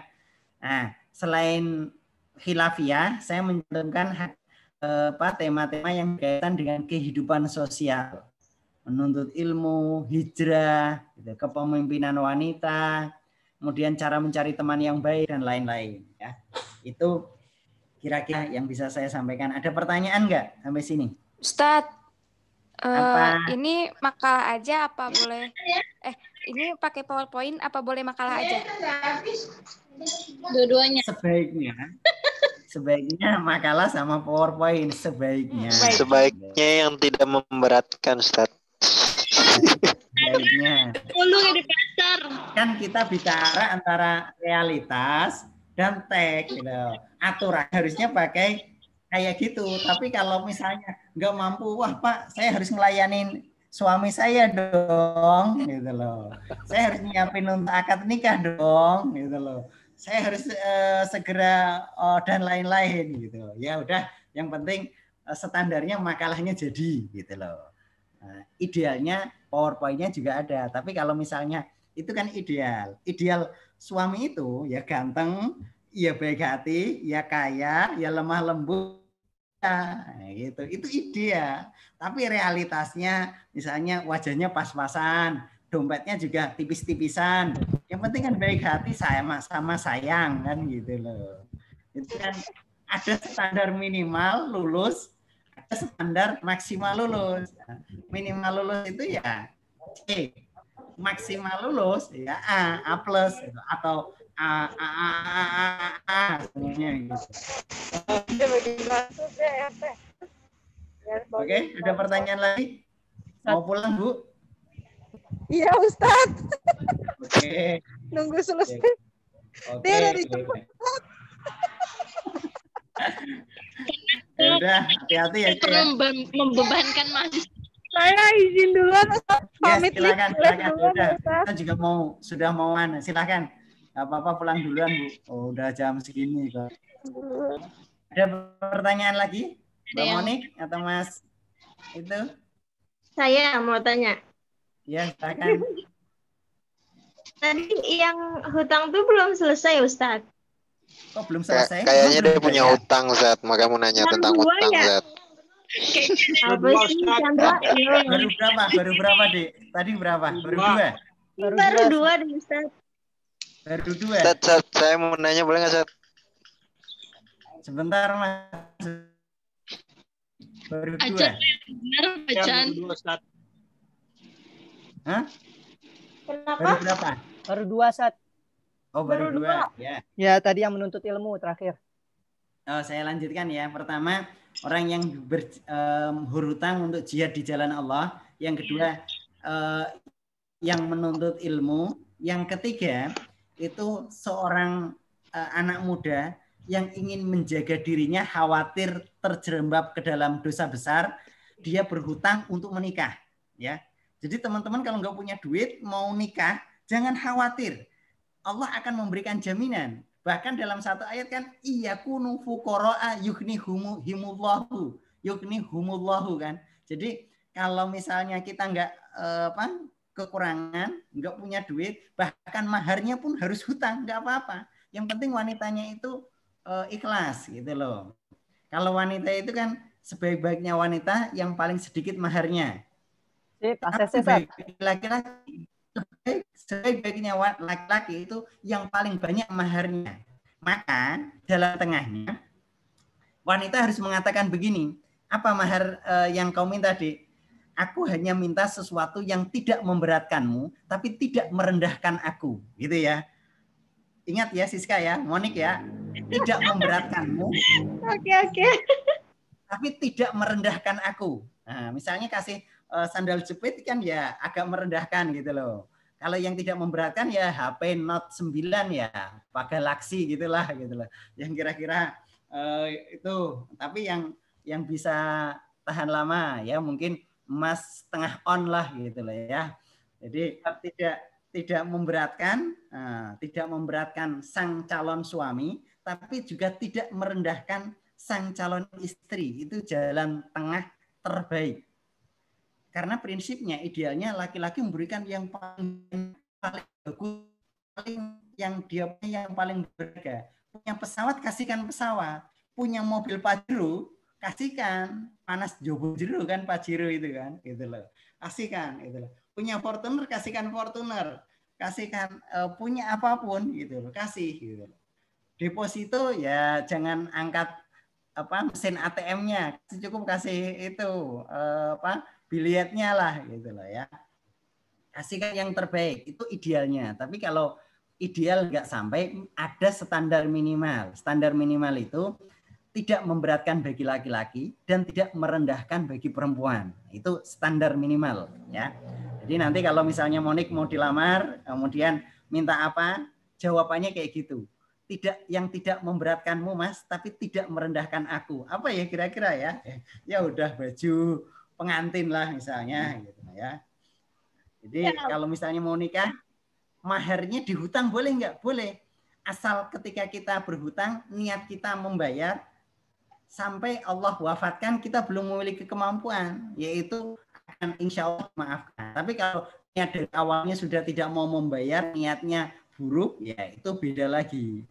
Nah, selain khilafiyah, saya mencantumkan tema-tema yang berkaitan dengan kehidupan sosial, menuntut ilmu, hijrah, gitu, kepemimpinan wanita, kemudian cara mencari teman yang baik dan lain-lain ya. Itu kira-kira yang bisa saya sampaikan. Ada pertanyaan nggak sampai sini? Ustadz, ini makalah aja apa boleh? Ini pakai PowerPoint apa boleh makalah aja? Dua-duanya. Sebaiknya makalah sama PowerPoint sebaiknya. Sebaiknya yang tidak memberatkan, Ustaz. Sebaiknya. Di pasar. Kan kita bicara antara realitas dan teks gitu. Aturan harusnya pakai kayak gitu. Tapi kalau misalnya nggak mampu, wah Pak, saya harus ngelayanin suami saya dong, gitu loh. Saya harus nyiapin untuk akad nikah dong, gitu loh. Saya harus segera dan lain-lain, gitu. Ya udah, yang penting standarnya makalahnya jadi, gitu loh. Nah, idealnya PowerPoint-nya juga ada. Tapi kalau misalnya itu kan ideal. Ideal suami itu ya ganteng, ya baik hati, ya kaya, ya lemah lembut. Nah, gitu. Itu ideal. Tapi realitasnya misalnya wajahnya pas-pasan, dompetnya juga tipis-tipisan. Yang penting kan baik hati, sama sayang kan gitu loh. Itu kan ada standar minimal lulus, ada standar maksimal lulus. Minimal lulus itu ya C, maksimal lulus ya A plus atau A semuanya gitu. Oke, ada pertanyaan lagi? Mau pulang, Bu? Iya, Ustadz. Oke. Nunggu selesai. Oke. Ya udah, hati-hati ya. Membebankan mahasiswa. Saya izin duluan, Ustadz. Pamit. Ya, silakan. Udah, kita juga sudah mau silakan. Gak apa-apa, pulang duluan, Bu. Oh, udah jam segini kok. Ada pertanyaan lagi? Mbak Monik atau Mas itu? Saya mau tanya. Ya, silakan. Tadi yang hutang tuh belum selesai, Ustadz. Kok belum selesai? Kayaknya dia punya hutang, Zat. Maka mau nanya tentang hutang, Zat. Apa sih, Chandra? Baru berapa, Dek? Tadi berapa? Baru 2? Baru 2 deh, Ustadz. Baru 2? Zat, saya mau nanya, boleh nggak, Zat? Sebentar, Mas. Baru 2. Benar, Bacan. Hah? Kenapa? Baru berapa? Baru 2, Sat. Oh, baru 2. Ya. Ya, tadi yang menuntut ilmu terakhir. Oh, saya lanjutkan ya. Pertama, orang yang berhutang untuk jihad di jalan Allah. Yang kedua, yang menuntut ilmu. Yang ketiga, itu seorang anak muda yang ingin menjaga dirinya khawatir terjerembab ke dalam dosa besar, dia berhutang untuk menikah. Ya, jadi teman-teman kalau nggak punya duit mau nikah, jangan khawatir. Allah akan memberikan jaminan. Bahkan dalam satu ayat kan, iyakunu fuqara'a yughnihumullahu kan. Jadi kalau misalnya kita nggak kekurangan, nggak punya duit, bahkan maharnya pun harus hutang, nggak apa-apa. Yang penting wanitanya itu ikhlas gitu loh. Kalau wanita itu kan sebaik-baiknya wanita yang paling sedikit maharnya. Laki-laki sebaik-baiknya laki-laki itu yang paling banyak maharnya. Maka dalam tengahnya Wanita harus mengatakan begini, apa mahar yang kau minta, Dek? Aku hanya minta sesuatu yang tidak memberatkanmu, tapi tidak merendahkan aku, gitu ya. Ingat ya Siska ya, Monik ya, tidak memberatkanmu. Oke. Tapi tidak merendahkan aku. Nah, misalnya kasih sandal jepit kan ya agak merendahkan gitu loh. Kalau yang tidak memberatkan ya HP Note 9 ya, Pak Galaxy gitulah gitu loh. Yang kira-kira itu. Tapi yang bisa tahan lama ya mungkin emas setengah on lah gitu loh ya. Jadi tidak memberatkan, tidak memberatkan sang calon suami, tapi juga tidak merendahkan sang calon istri. Itu jalan tengah terbaik. Karena prinsipnya idealnya laki-laki memberikan yang paling bagus, yang dia punya yang paling berharga. Punya pesawat kasihkan pesawat, punya mobil Pajero kasihkan, panas jobo jero kan Pajero itu kan, gitu loh. Kasihkan gitu loh. Punya Fortuner kasihkan Fortuner, kasihkan punya apapun gitu loh, kasih gitu loh. Deposito ya jangan angkat mesin ATM-nya, cukup kasih itu bilietnya lah gitu loh ya. Kasihkan yang terbaik, itu idealnya. Tapi kalau ideal nggak sampai, ada standar minimal. Standar minimal itu tidak memberatkan bagi laki-laki dan tidak merendahkan bagi perempuan. Itu standar minimal ya. Jadi nanti kalau misalnya Monik mau dilamar, kemudian minta apa, jawabannya kayak gitu. Yang tidak memberatkanmu Mas, tapi tidak merendahkan aku. Apa ya kira-kira ya? Ya udah baju pengantin lah misalnya gitu ya. Jadi kalau misalnya mau nikah, maharnya dihutang boleh nggak? Boleh. Asal ketika kita berhutang, niat kita membayar sampai Allah wafatkan kita belum memiliki kemampuan, yaitu akan insya Allah maafkan. Tapi kalau niat dari awalnya sudah tidak mau membayar, niatnya buruk, ya itu beda lagi.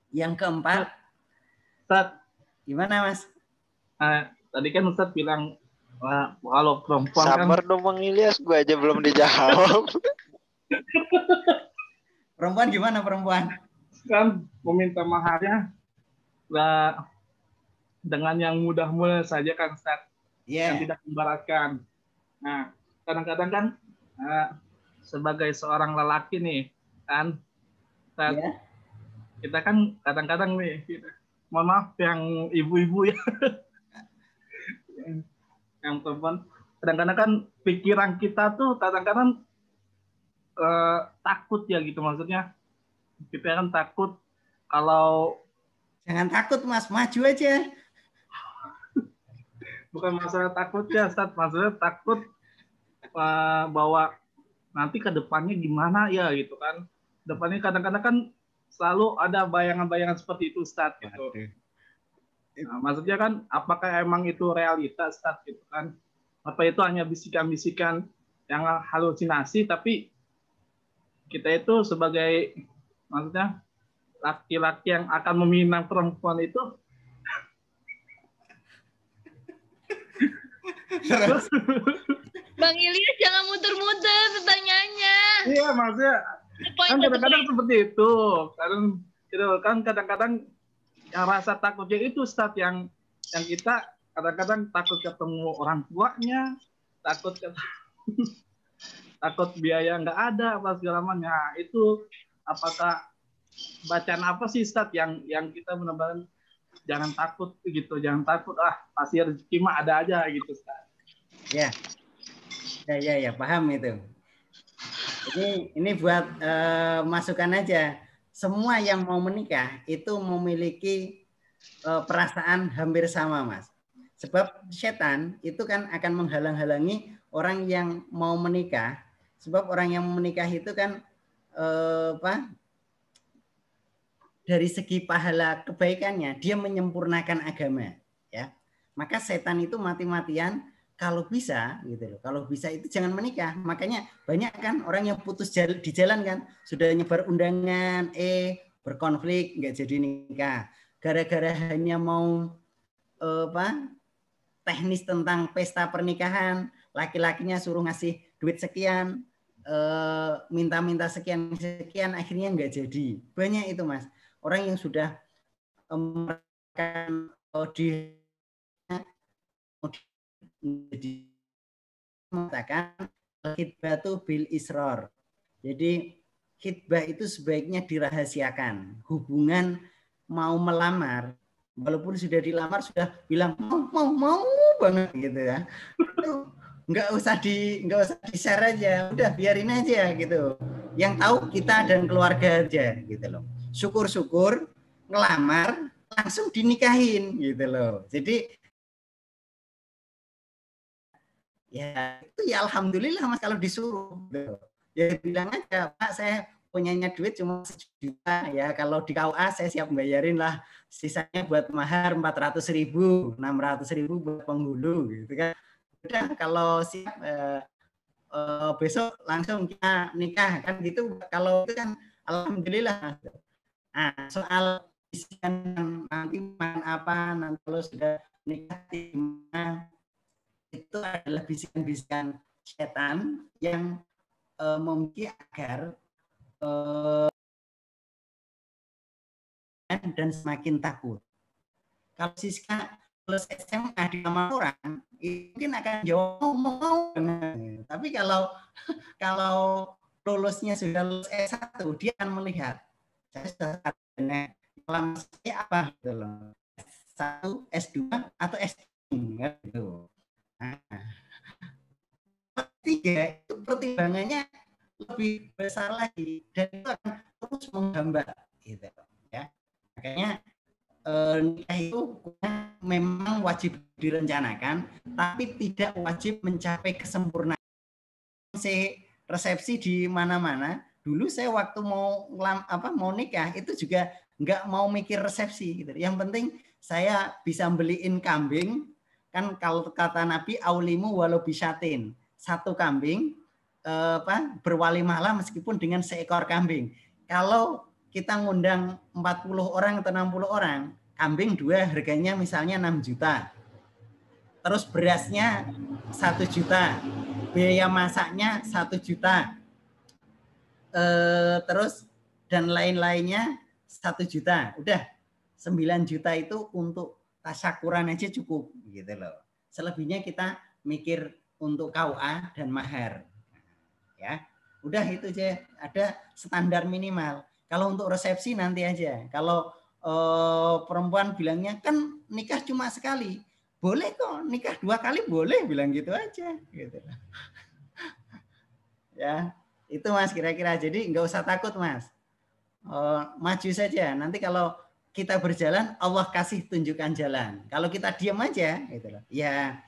Yang keempat, Ustaz, gimana Mas? Tadi kan Ustaz bilang kalau perempuan sabar dong Bang Ilyas, gue aja belum dijawab. Perempuan gimana perempuan? Kan meminta maharnya dengan yang mudah-mudah saja kan Ustaz, yang tidak memberatkan. Nah, kadang-kadang kan sebagai seorang lelaki nih kan, Ustaz, kita kan kadang-kadang nih, mohon maaf yang ibu-ibu ya, yang perempuan, kadang-kadang kan pikiran kita tuh kadang-kadang takut ya gitu, maksudnya kita kan takut kalau jangan takut Mas, maju aja. Bukan masalah takut ya Ustaz, maksudnya takut bahwa nanti ke depannya gimana ya gitu kan. Depannya kadang-kadang kan selalu ada bayangan-bayangan seperti itu Ustaz gitu. Nah, maksudnya kan apakah emang itu realitas Ustaz gitu kan? Apa itu hanya bisikan-bisikan yang halusinasi, tapi kita itu sebagai maksudnya laki-laki yang akan meminang perempuan itu Bang Ilyas jangan muter-muter pertanyaannya. Iya, maksudnya kan kadang-kadang seperti itu. Kan kadang-kadang yang rasa takutnya itu Ustaz, yang kita kadang-kadang takut ketemu orang tuanya, takut biaya nggak ada apa segala macam. Nah, itu apakah bacaan apa sih Ustaz yang kita benar-benar jangan takut gitu, jangan takut, pasti rezeki mah ada aja gitu Ustaz. Ya, paham itu. Ini buat masukan aja. Semua yang mau menikah itu memiliki perasaan hampir sama, Mas. Sebab setan itu kan akan menghalang-halangi orang yang mau menikah. Sebab orang yang menikah itu kan dari segi pahala kebaikannya dia menyempurnakan agama, ya. Maka setan itu mati-matian kalau bisa gitu loh. Kalau bisa itu jangan menikah. Makanya banyak kan orang yang putus di jalan kan, sudah nyebar undangan, berkonflik nggak jadi nikah. Gara-gara hanya mau teknis tentang pesta pernikahan, laki-lakinya suruh ngasih duit sekian, minta-minta sekian, akhirnya nggak jadi. Banyak itu Mas. Orang yang sudah merasakan mengatakan khitbah itu bil isror. Jadi khitbah itu sebaiknya dirahasiakan. Hubungan mau melamar, walaupun sudah dilamar sudah bilang mau banget gitu ya. Itu nggak usah di-share aja, udah biarin aja gitu. Yang tahu kita dan keluarga aja gitu loh. Syukur-syukur ngelamar langsung dinikahin gitu loh. Jadi ya itu ya alhamdulillah Mas kalau disuruh gitu. Ya bilang aja, Pak saya punyanya duit cuma 1 juta ya, kalau di KUA saya siap bayarin lah, sisanya buat mahar 400.000, 600.000 buat penghulu gitu kan. Udah kalau siap besok langsung kita nikah kan gitu. Kalau itu kan alhamdulillah. Nah, soal bisikan nanti makan apa, nanti kalau sudah nikah di mana, itu adalah bisikan-bisikan setan yang mungkin agar dan semakin takut. Kalau Siska lulus SMA di nama orang, mungkin akan jawab mau. Tapi kalau lulusnya sudah lulus S1, dia akan melihat saya sudah dalam saya apa gitu loh. S1, S2 atau S3 gitu. Nah, ketiga itu pertimbangannya lebih besar lagi dan itu akan terus menggambar gitu ya. Makanya nikah itu memang wajib direncanakan tapi tidak wajib mencapai kesempurnaan. Resepsi di mana-mana. Dulu saya waktu mau nikah itu juga nggak mau mikir resepsi gitu. Yang penting saya bisa beliin kambing, kan kalau kata Nabi aulimu walau bisyatin, 1 kambing berwalimahlah meskipun dengan seekor kambing. Kalau kita ngundang 40 orang atau 60 orang, kambing 2 harganya misalnya 6 juta. Terus berasnya 1 juta. Biaya masaknya 1 juta. Terus dan lain-lainnya 1 juta. Udah 9 juta itu untuk tasyakuran aja cukup gitu loh. Selebihnya kita mikir untuk KUA dan mahar. Ya, udah itu aja, ada standar minimal. Kalau untuk resepsi nanti aja. Kalau perempuan bilangnya kan nikah cuma sekali, boleh kok nikah 2 kali boleh, bilang gitu aja. Gitu. Ya, itu Mas kira-kira. Jadi nggak usah takut Mas, maju saja. Nanti kalau kita berjalan, Allah kasih tunjukkan jalan. Kalau kita diam aja, gitu loh. Ya.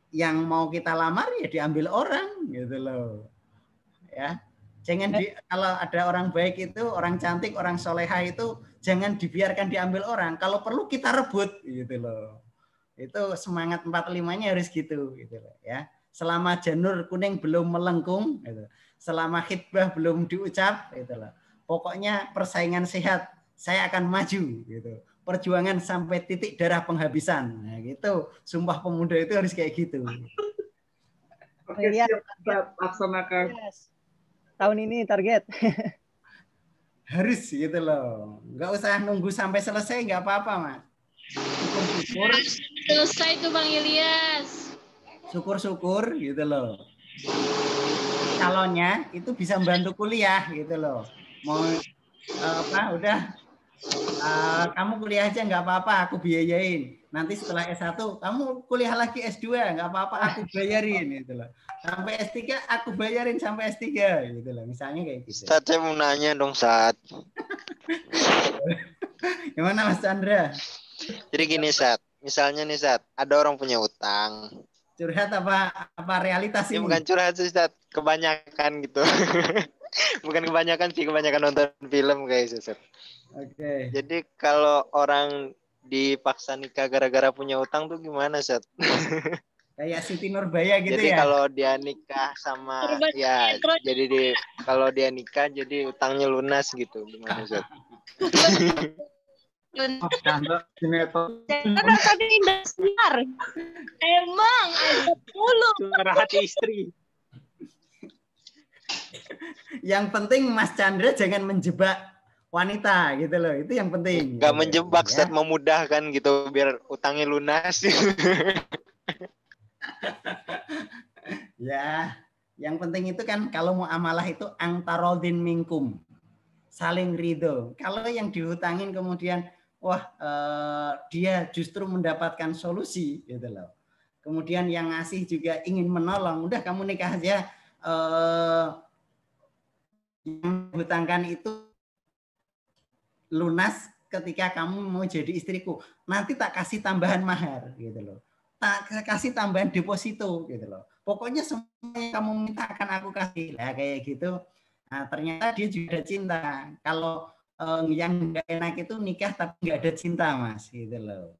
Yang mau kita lamar ya diambil orang gitu loh ya. Jangan kalau ada orang baik itu, orang cantik, orang soleha itu jangan dibiarkan diambil orang, kalau perlu kita rebut gitu loh. Itu semangat 45-nya harus gitu loh ya. Selama janur kuning belum melengkung gitu, selama khitbah belum diucap gitu loh, pokoknya persaingan sehat, saya akan maju gitu. Perjuangan sampai titik darah penghabisan. Nah, gitu. Sumpah Pemuda itu harus kayak gitu. Oke, siap kita laksanakan. Yes. Tahun ini target. Harus gitu loh. Nggak usah nunggu sampai selesai, nggak apa-apa, Mas. Syukur-syukur. Selesai tuh Bang Ilyas. Syukur-syukur gitu loh. Calonnya itu bisa membantu kuliah gitu loh. Mau udah kamu kuliah aja nggak apa-apa, aku biayain. Nanti setelah S1 kamu kuliah lagi S2 nggak apa-apa, aku bayarin gitu loh. Sampai S3 aku bayarin sampai S3 gitu loh. Misalnya kayak gitu. Ustaz, saya mau nanya dong, Ustaz. Gimana Mas Chandra? Jadi gini, Ustaz. Misalnya nih, Ustaz, ada orang punya utang. Curhat apa realitas ini? Ya, bukan curhat sih, Ustaz. Kebanyakan gitu. Bukan kebanyakan sih, kebanyakan nonton film guys, Ustaz. Oke. Jadi kalau orang dipaksa nikah gara-gara punya utang tuh gimana, Ustaz? Kayak Siti Nurbaya gitu. Jadi ya? Kalau dia nikah sama kalau dia nikah jadi utangnya lunas gitu, gimana, Ustaz? Tadi Indosiar. Emang ada dulu. Suara hati istri. Yang penting Mas Chandra jangan menjebak wanita gitu loh. Itu yang penting. Gak menjebak, Ustaz, memudahkan gitu biar utangnya lunas. Ya, yang penting itu kan kalau mau amalah itu angtarodin minkum, saling ridho. Kalau yang dihutangin kemudian wah dia justru mendapatkan solusi gitu loh. Kemudian yang ngasih juga ingin menolong, udah kamu nikah aja. Yang hutangkan itu lunas ketika kamu mau jadi istriku. Nanti tak kasih tambahan mahar gitu loh. Tak kasih tambahan deposito gitu loh. Pokoknya semua yang kamu minta akan aku kasih. Lah kayak gitu. Nah, ternyata dia juga ada cinta. Kalau yang enggak enak itu nikah tapi enggak ada cinta, Mas, gitu loh.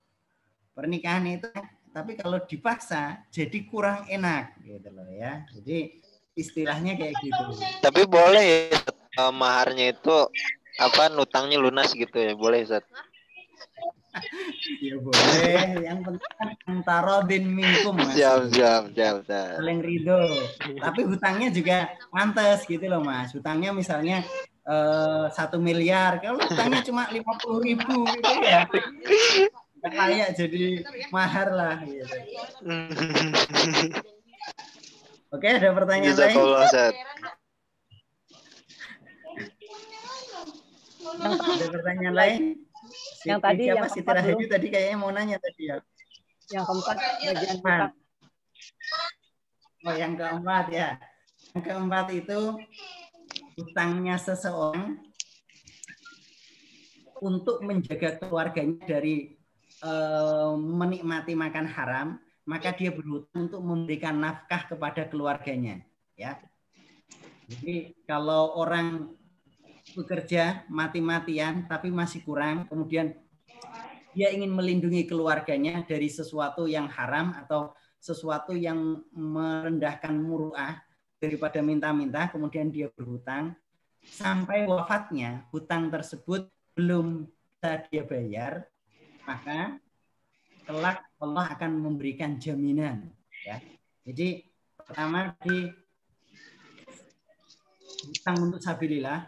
Pernikahan itu tapi kalau dipaksa jadi kurang enak gitu loh ya. Jadi istilahnya kayak gitu. Tapi boleh ya, maharnya itu apa nutangnya lunas gitu ya, boleh Ustaz? Ya boleh, yang penting kan antarodin minkum, Mas. Siap. Saling ridho. Tapi hutangnya juga pantas gitu loh, Mas. Hutangnya misalnya 1 miliar, kalau hutangnya cuma 50.000 gitu ya. Kayak jadi mahar lah gitu. Oke, ada pertanyaan lain? Ada pertanyaan lain? Yang tadi siapa? yang Siti keempat Rahadi tadi kayaknya mau nanya tadi ya. Yang keempat bagian hutang. Oh, yang keempat ya. Yang keempat itu hutangnya seseorang untuk menjaga keluarganya dari menikmati makan haram, maka dia berhutang untuk memberikan nafkah kepada keluarganya, ya. Jadi kalau orang bekerja mati-matian tapi masih kurang, kemudian dia ingin melindungi keluarganya dari sesuatu yang haram atau sesuatu yang merendahkan muruah daripada minta-minta, kemudian dia berhutang sampai wafatnya, hutang tersebut belum bisa dia bayar, maka kelak Allah akan memberikan jaminan, ya. Jadi pertama di hutang untuk sabilillah,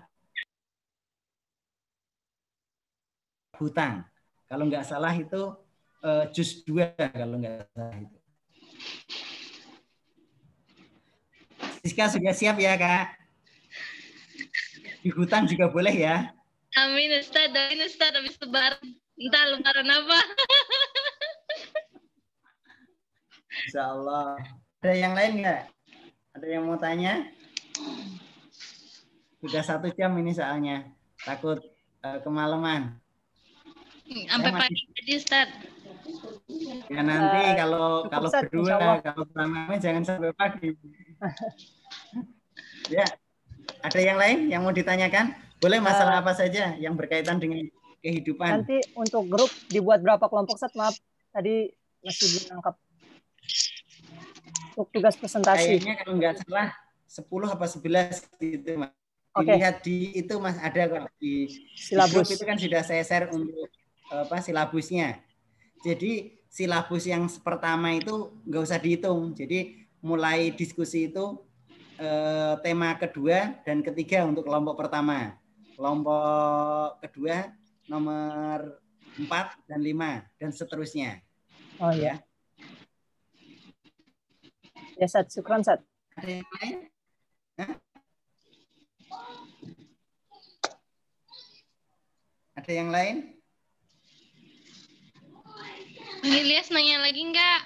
hutang. Kalau nggak salah itu juz 2 kalau nggak salah itu. Siska sudah siap ya, Kak? Di hutang juga boleh ya? Amin Ustaz, habis lebaran. Entah lebaran apa. Insya Allah. Ada yang lain nggak? Ada yang mau tanya? Sudah 1 jam ini soalnya. Takut kemalaman. Sampai pagi tadi Ustaz. Ya nanti kalau berdua, kalau pertama jangan sampai pagi. Ya, ada yang lain yang mau ditanyakan? Boleh masalah apa saja yang berkaitan dengan kehidupan. Nanti untuk grup dibuat berapa kelompok, Ustaz? Maaf, tadi masih belum nangkap. Untuk tugas presentasi. Kayaknya kalau nggak salah 10 apa 11 gitu, Mas. Dilihat di itu, Mas, ada kok di silabus. Itu kan sudah saya share untuk silabusnya. Jadi silabus yang pertama itu nggak usah dihitung. Jadi mulai diskusi itu tema kedua dan ketiga untuk kelompok pertama. Kelompok kedua nomor 4 dan 5 dan seterusnya. Oh ya. Ya, Sat. Syukran, Sat. Ada yang lain? Hah? Ada yang lain? Ilyas nanya lagi enggak?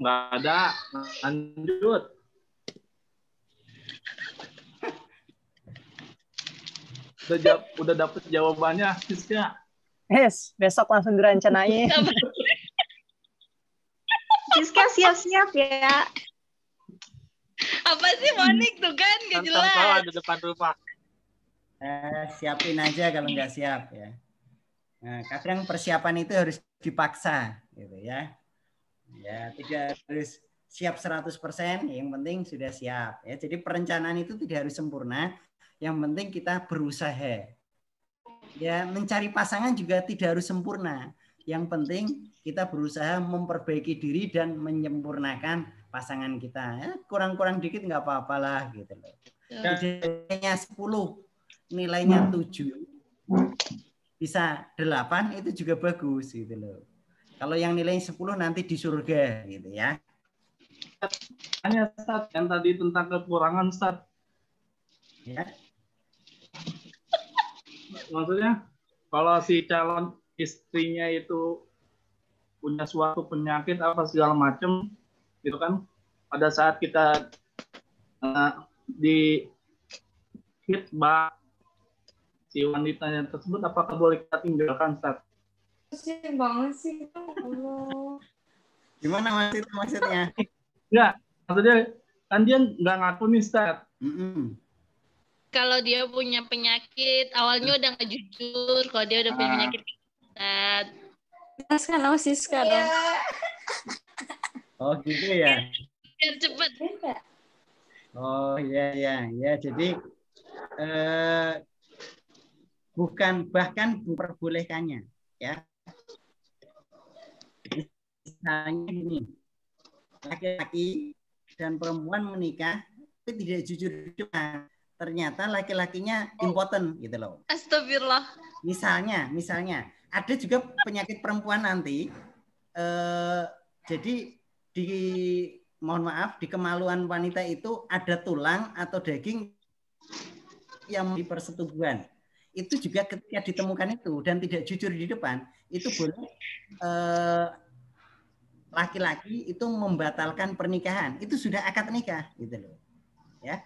Nggak ada. Lanjut. Udah dapet jawabannya, Siska. Yes, besok langsung direncanain. Siska siap-siap ya. Apa sih Monik tuh kan? Gak jelas. Tahu di depan rumah. Siapin aja kalau nggak siap ya. Nah, kadang persiapan itu harus dipaksa gitu ya. Ya, tidak harus siap 100%, yang penting sudah siap ya. Jadi perencanaan itu tidak harus sempurna, yang penting kita berusaha. Ya, mencari pasangan juga tidak harus sempurna. Yang penting kita berusaha memperbaiki diri dan menyempurnakan pasangan kita. Ya, kurang-kurang dikit nggak apa-apalah gitu loh. Hanya 10 nilainya 7 bisa 8 itu juga bagus gitu loh. Kalau yang nilainya 10 nanti di surga gitu ya. Hanya Ustaz yang tadi tentang kekurangan Ustaz. Ya. Maksudnya kalau si calon istrinya itu punya suatu penyakit apa segala macam gitu kan, pada saat kita di hitbah si wanitanya tersebut, apakah boleh kita tinggalkan, Ustaz? Sih banget sih. Allah. Gimana Mas itu maksudnya? Enggak, maksudnya kan dia nggak ngaku nih, Ustaz. Kalau dia punya penyakit, awalnya udah nggak jujur. Kalau dia udah punya penyakit, Ustaz. Kan Siska dong. Oh gitu ya. Biar cepet. Oh ya. Jadi bukan, bahkan memperbolehkannya ya. Misalnya gini, laki-laki dan perempuan menikah tapi tidak jujur, ternyata laki-lakinya impoten gitu loh. Astagfirullah. Misalnya ada juga penyakit perempuan nanti, jadi mohon maaf, di kemaluan wanita itu ada tulang atau daging yang di persetubuhan. Itu juga ketika ditemukan itu dan tidak jujur di depan, itu boleh laki-laki itu membatalkan pernikahan. Itu sudah akad nikah gitu loh. Ya.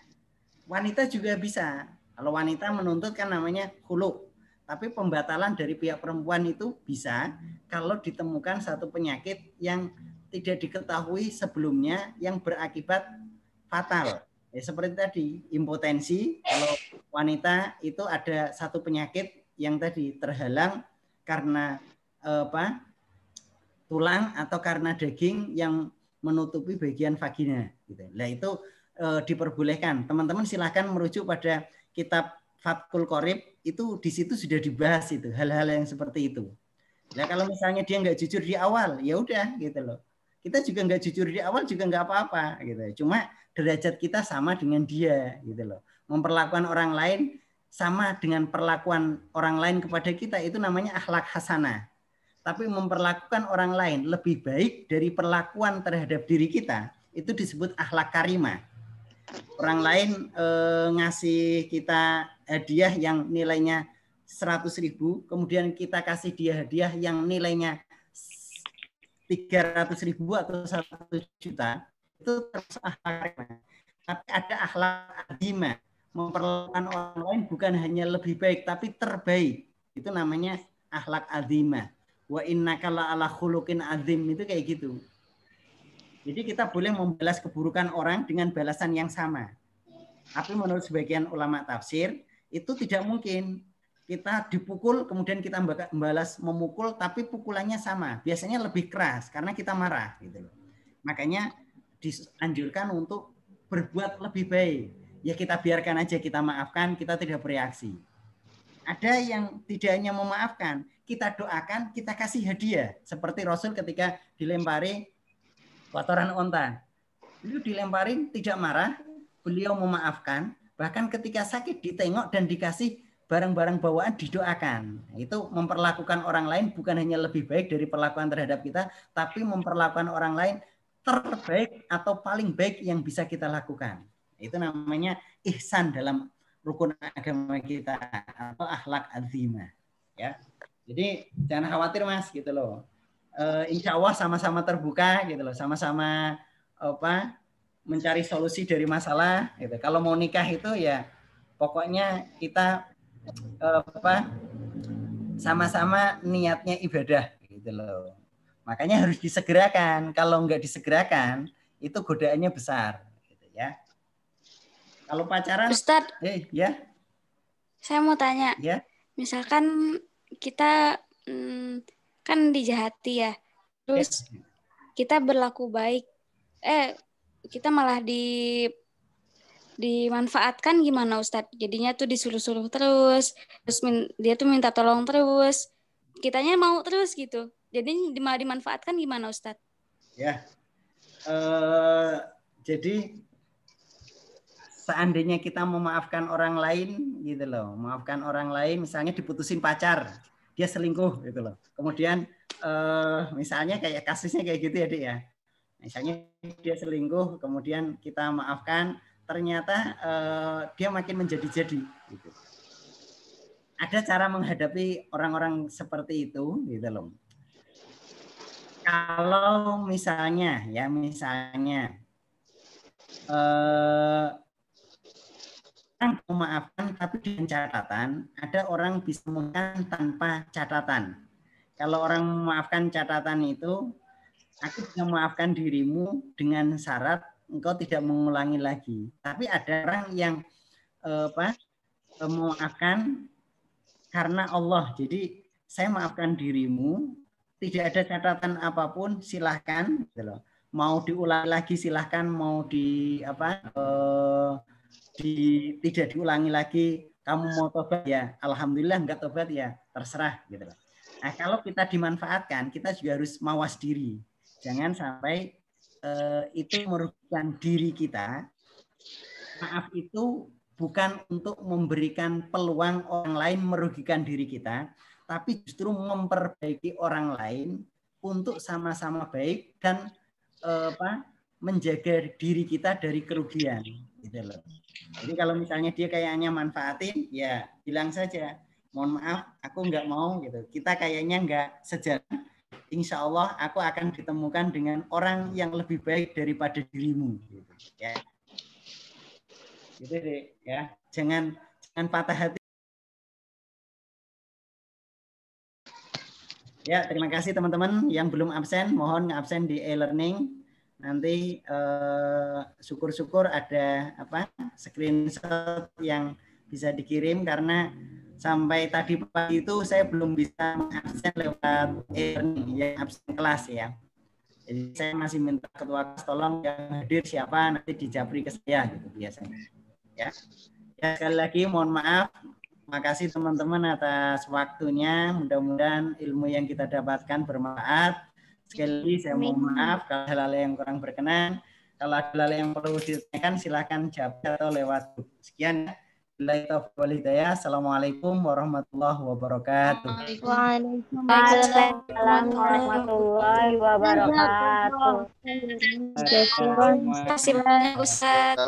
Wanita juga bisa. Kalau wanita menuntut kan namanya khulu. Tapi pembatalan dari pihak perempuan itu bisa kalau ditemukan satu penyakit yang tidak diketahui sebelumnya yang berakibat fatal. Ya, seperti tadi, impotensi. Kalau wanita itu ada satu penyakit yang tadi terhalang karena tulang atau karena daging yang menutupi bagian vagina. Gitu. Nah itu diperbolehkan. Teman-teman silahkan merujuk pada kitab Fathul Qorib, itu di situ sudah dibahas itu hal-hal yang seperti itu. Nah kalau misalnya dia nggak jujur di awal, ya udah gitu loh. Kita juga nggak jujur di awal juga nggak apa-apa gitu. Cuma derajat kita sama dengan dia gitu loh. Memperlakukan orang lain sama dengan perlakuan orang lain kepada kita itu namanya akhlak hasanah. Tapi memperlakukan orang lain lebih baik dari perlakuan terhadap diri kita itu disebut akhlak karimah. Orang lain ngasih kita hadiah yang nilainya 100.000, kemudian kita kasih dia hadiah yang nilainya 300.000 atau 1 juta, itu terus akhlak karimah. Tapi ada akhlak azimah, memperlakukan orang lain bukan hanya lebih baik tapi terbaik. Itu namanya akhlak azimah. Wa innaka la'ala khuluqin azim, itu kayak gitu. Jadi kita boleh membalas keburukan orang dengan balasan yang sama. Tapi menurut sebagian ulama tafsir, itu tidak mungkin. Kita dipukul, kemudian kita membalas memukul, tapi pukulannya sama. Biasanya lebih keras, karena kita marah. Gitu loh. Makanya dianjurkan untuk berbuat lebih baik. Ya kita biarkan aja, kita maafkan, kita tidak bereaksi. Ada yang tidak hanya memaafkan, kita doakan, kita kasih hadiah. Seperti Rasul ketika dilempari kotoran onta. Beliau dilemparin tidak marah, beliau memaafkan, bahkan ketika sakit ditengok dan dikasih barang-barang bawaan didoakan. Itu memperlakukan orang lain bukan hanya lebih baik dari perlakuan terhadap kita, tapi memperlakukan orang lain terbaik atau paling baik yang bisa kita lakukan. Itu namanya ihsan dalam rukun agama kita atau akhlak azimah. Ya. Jadi jangan khawatir Mas gitu loh. Insya Allah sama-sama terbuka gitu loh, sama-sama mencari solusi dari masalah gitu. Kalau mau nikah itu ya pokoknya kita sama-sama niatnya ibadah gitu loh. Makanya harus disegerakan. Kalau nggak disegerakan itu godaannya besar gitu ya. Kalau pacaran Ustadz, ya. Saya mau tanya. Ya. Misalkan kita kan dijahati ya, terus kita berlaku baik, kita malah dimanfaatkan gimana Ustadz? Jadinya tuh disuruh-suruh terus dia tuh minta tolong terus, kitanya mau terus gitu, jadi malah dimanfaatkan gimana Ustadz? Ya, jadi seandainya kita memaafkan orang lain gitu loh, maafkan orang lain, misalnya diputusin pacar, dia selingkuh gitu loh. Kemudian misalnya kayak kasusnya kayak gitu ya Dik ya. Misalnya dia selingkuh, kemudian kita maafkan, ternyata dia makin menjadi-jadi gitu. Ada cara menghadapi orang-orang seperti itu gitu loh. Kalau misalnya ya memaafkan tapi dengan catatan, ada orang bisa memaafkan tanpa catatan. Kalau orang memaafkan catatan itu, aku bisa memaafkan dirimu dengan syarat engkau tidak mengulangi lagi. Tapi ada orang yang memaafkan karena Allah. Jadi saya maafkan dirimu, tidak ada catatan apapun, silahkan. Mau diulangi lagi silahkan, mau tidak diulangi lagi, kamu mau tobat ya alhamdulillah, enggak tobat ya terserah gitu loh. Nah, kalau kita dimanfaatkan, kita juga harus mawas diri, jangan sampai itu merugikan diri kita. Maaf itu bukan untuk memberikan peluang orang lain merugikan diri kita, tapi justru memperbaiki orang lain untuk sama-sama baik dan menjaga diri kita dari kerugian gitu loh. Jadi kalau misalnya dia kayaknya manfaatin, ya bilang saja, mohon maaf, aku nggak mau gitu. Kita kayaknya nggak sejalan. Insya Allah aku akan ditemukan dengan orang yang lebih baik daripada dirimu. Gitu, ya, gitu deh, ya. Jangan patah hati. Ya, terima kasih teman-teman yang belum absen, mohon absen di e-learning. Nanti syukur-syukur ada screenshot yang bisa dikirim, karena sampai tadi pagi itu saya belum bisa absen lewat e-learning yang absen kelas ya. Jadi saya masih minta ketua kelas tolong yang hadir siapa, nanti dijapri ke saya gitu biasanya. Ya, sekali lagi mohon maaf. Makasih teman-teman atas waktunya. Mudah-mudahan ilmu yang kita dapatkan bermanfaat. Sekali lagi saya mohon maaf kalau hal-hal yang kurang berkenan. Kalau ada hal yang perlu ditanyakan silakan jawab atau lewat. Sekian. Assalamualaikum warahmatullahi wabarakatuh. Waalaikumsalam warahmatullahi wabarakatuh. Terima kasih banyak Ustaz.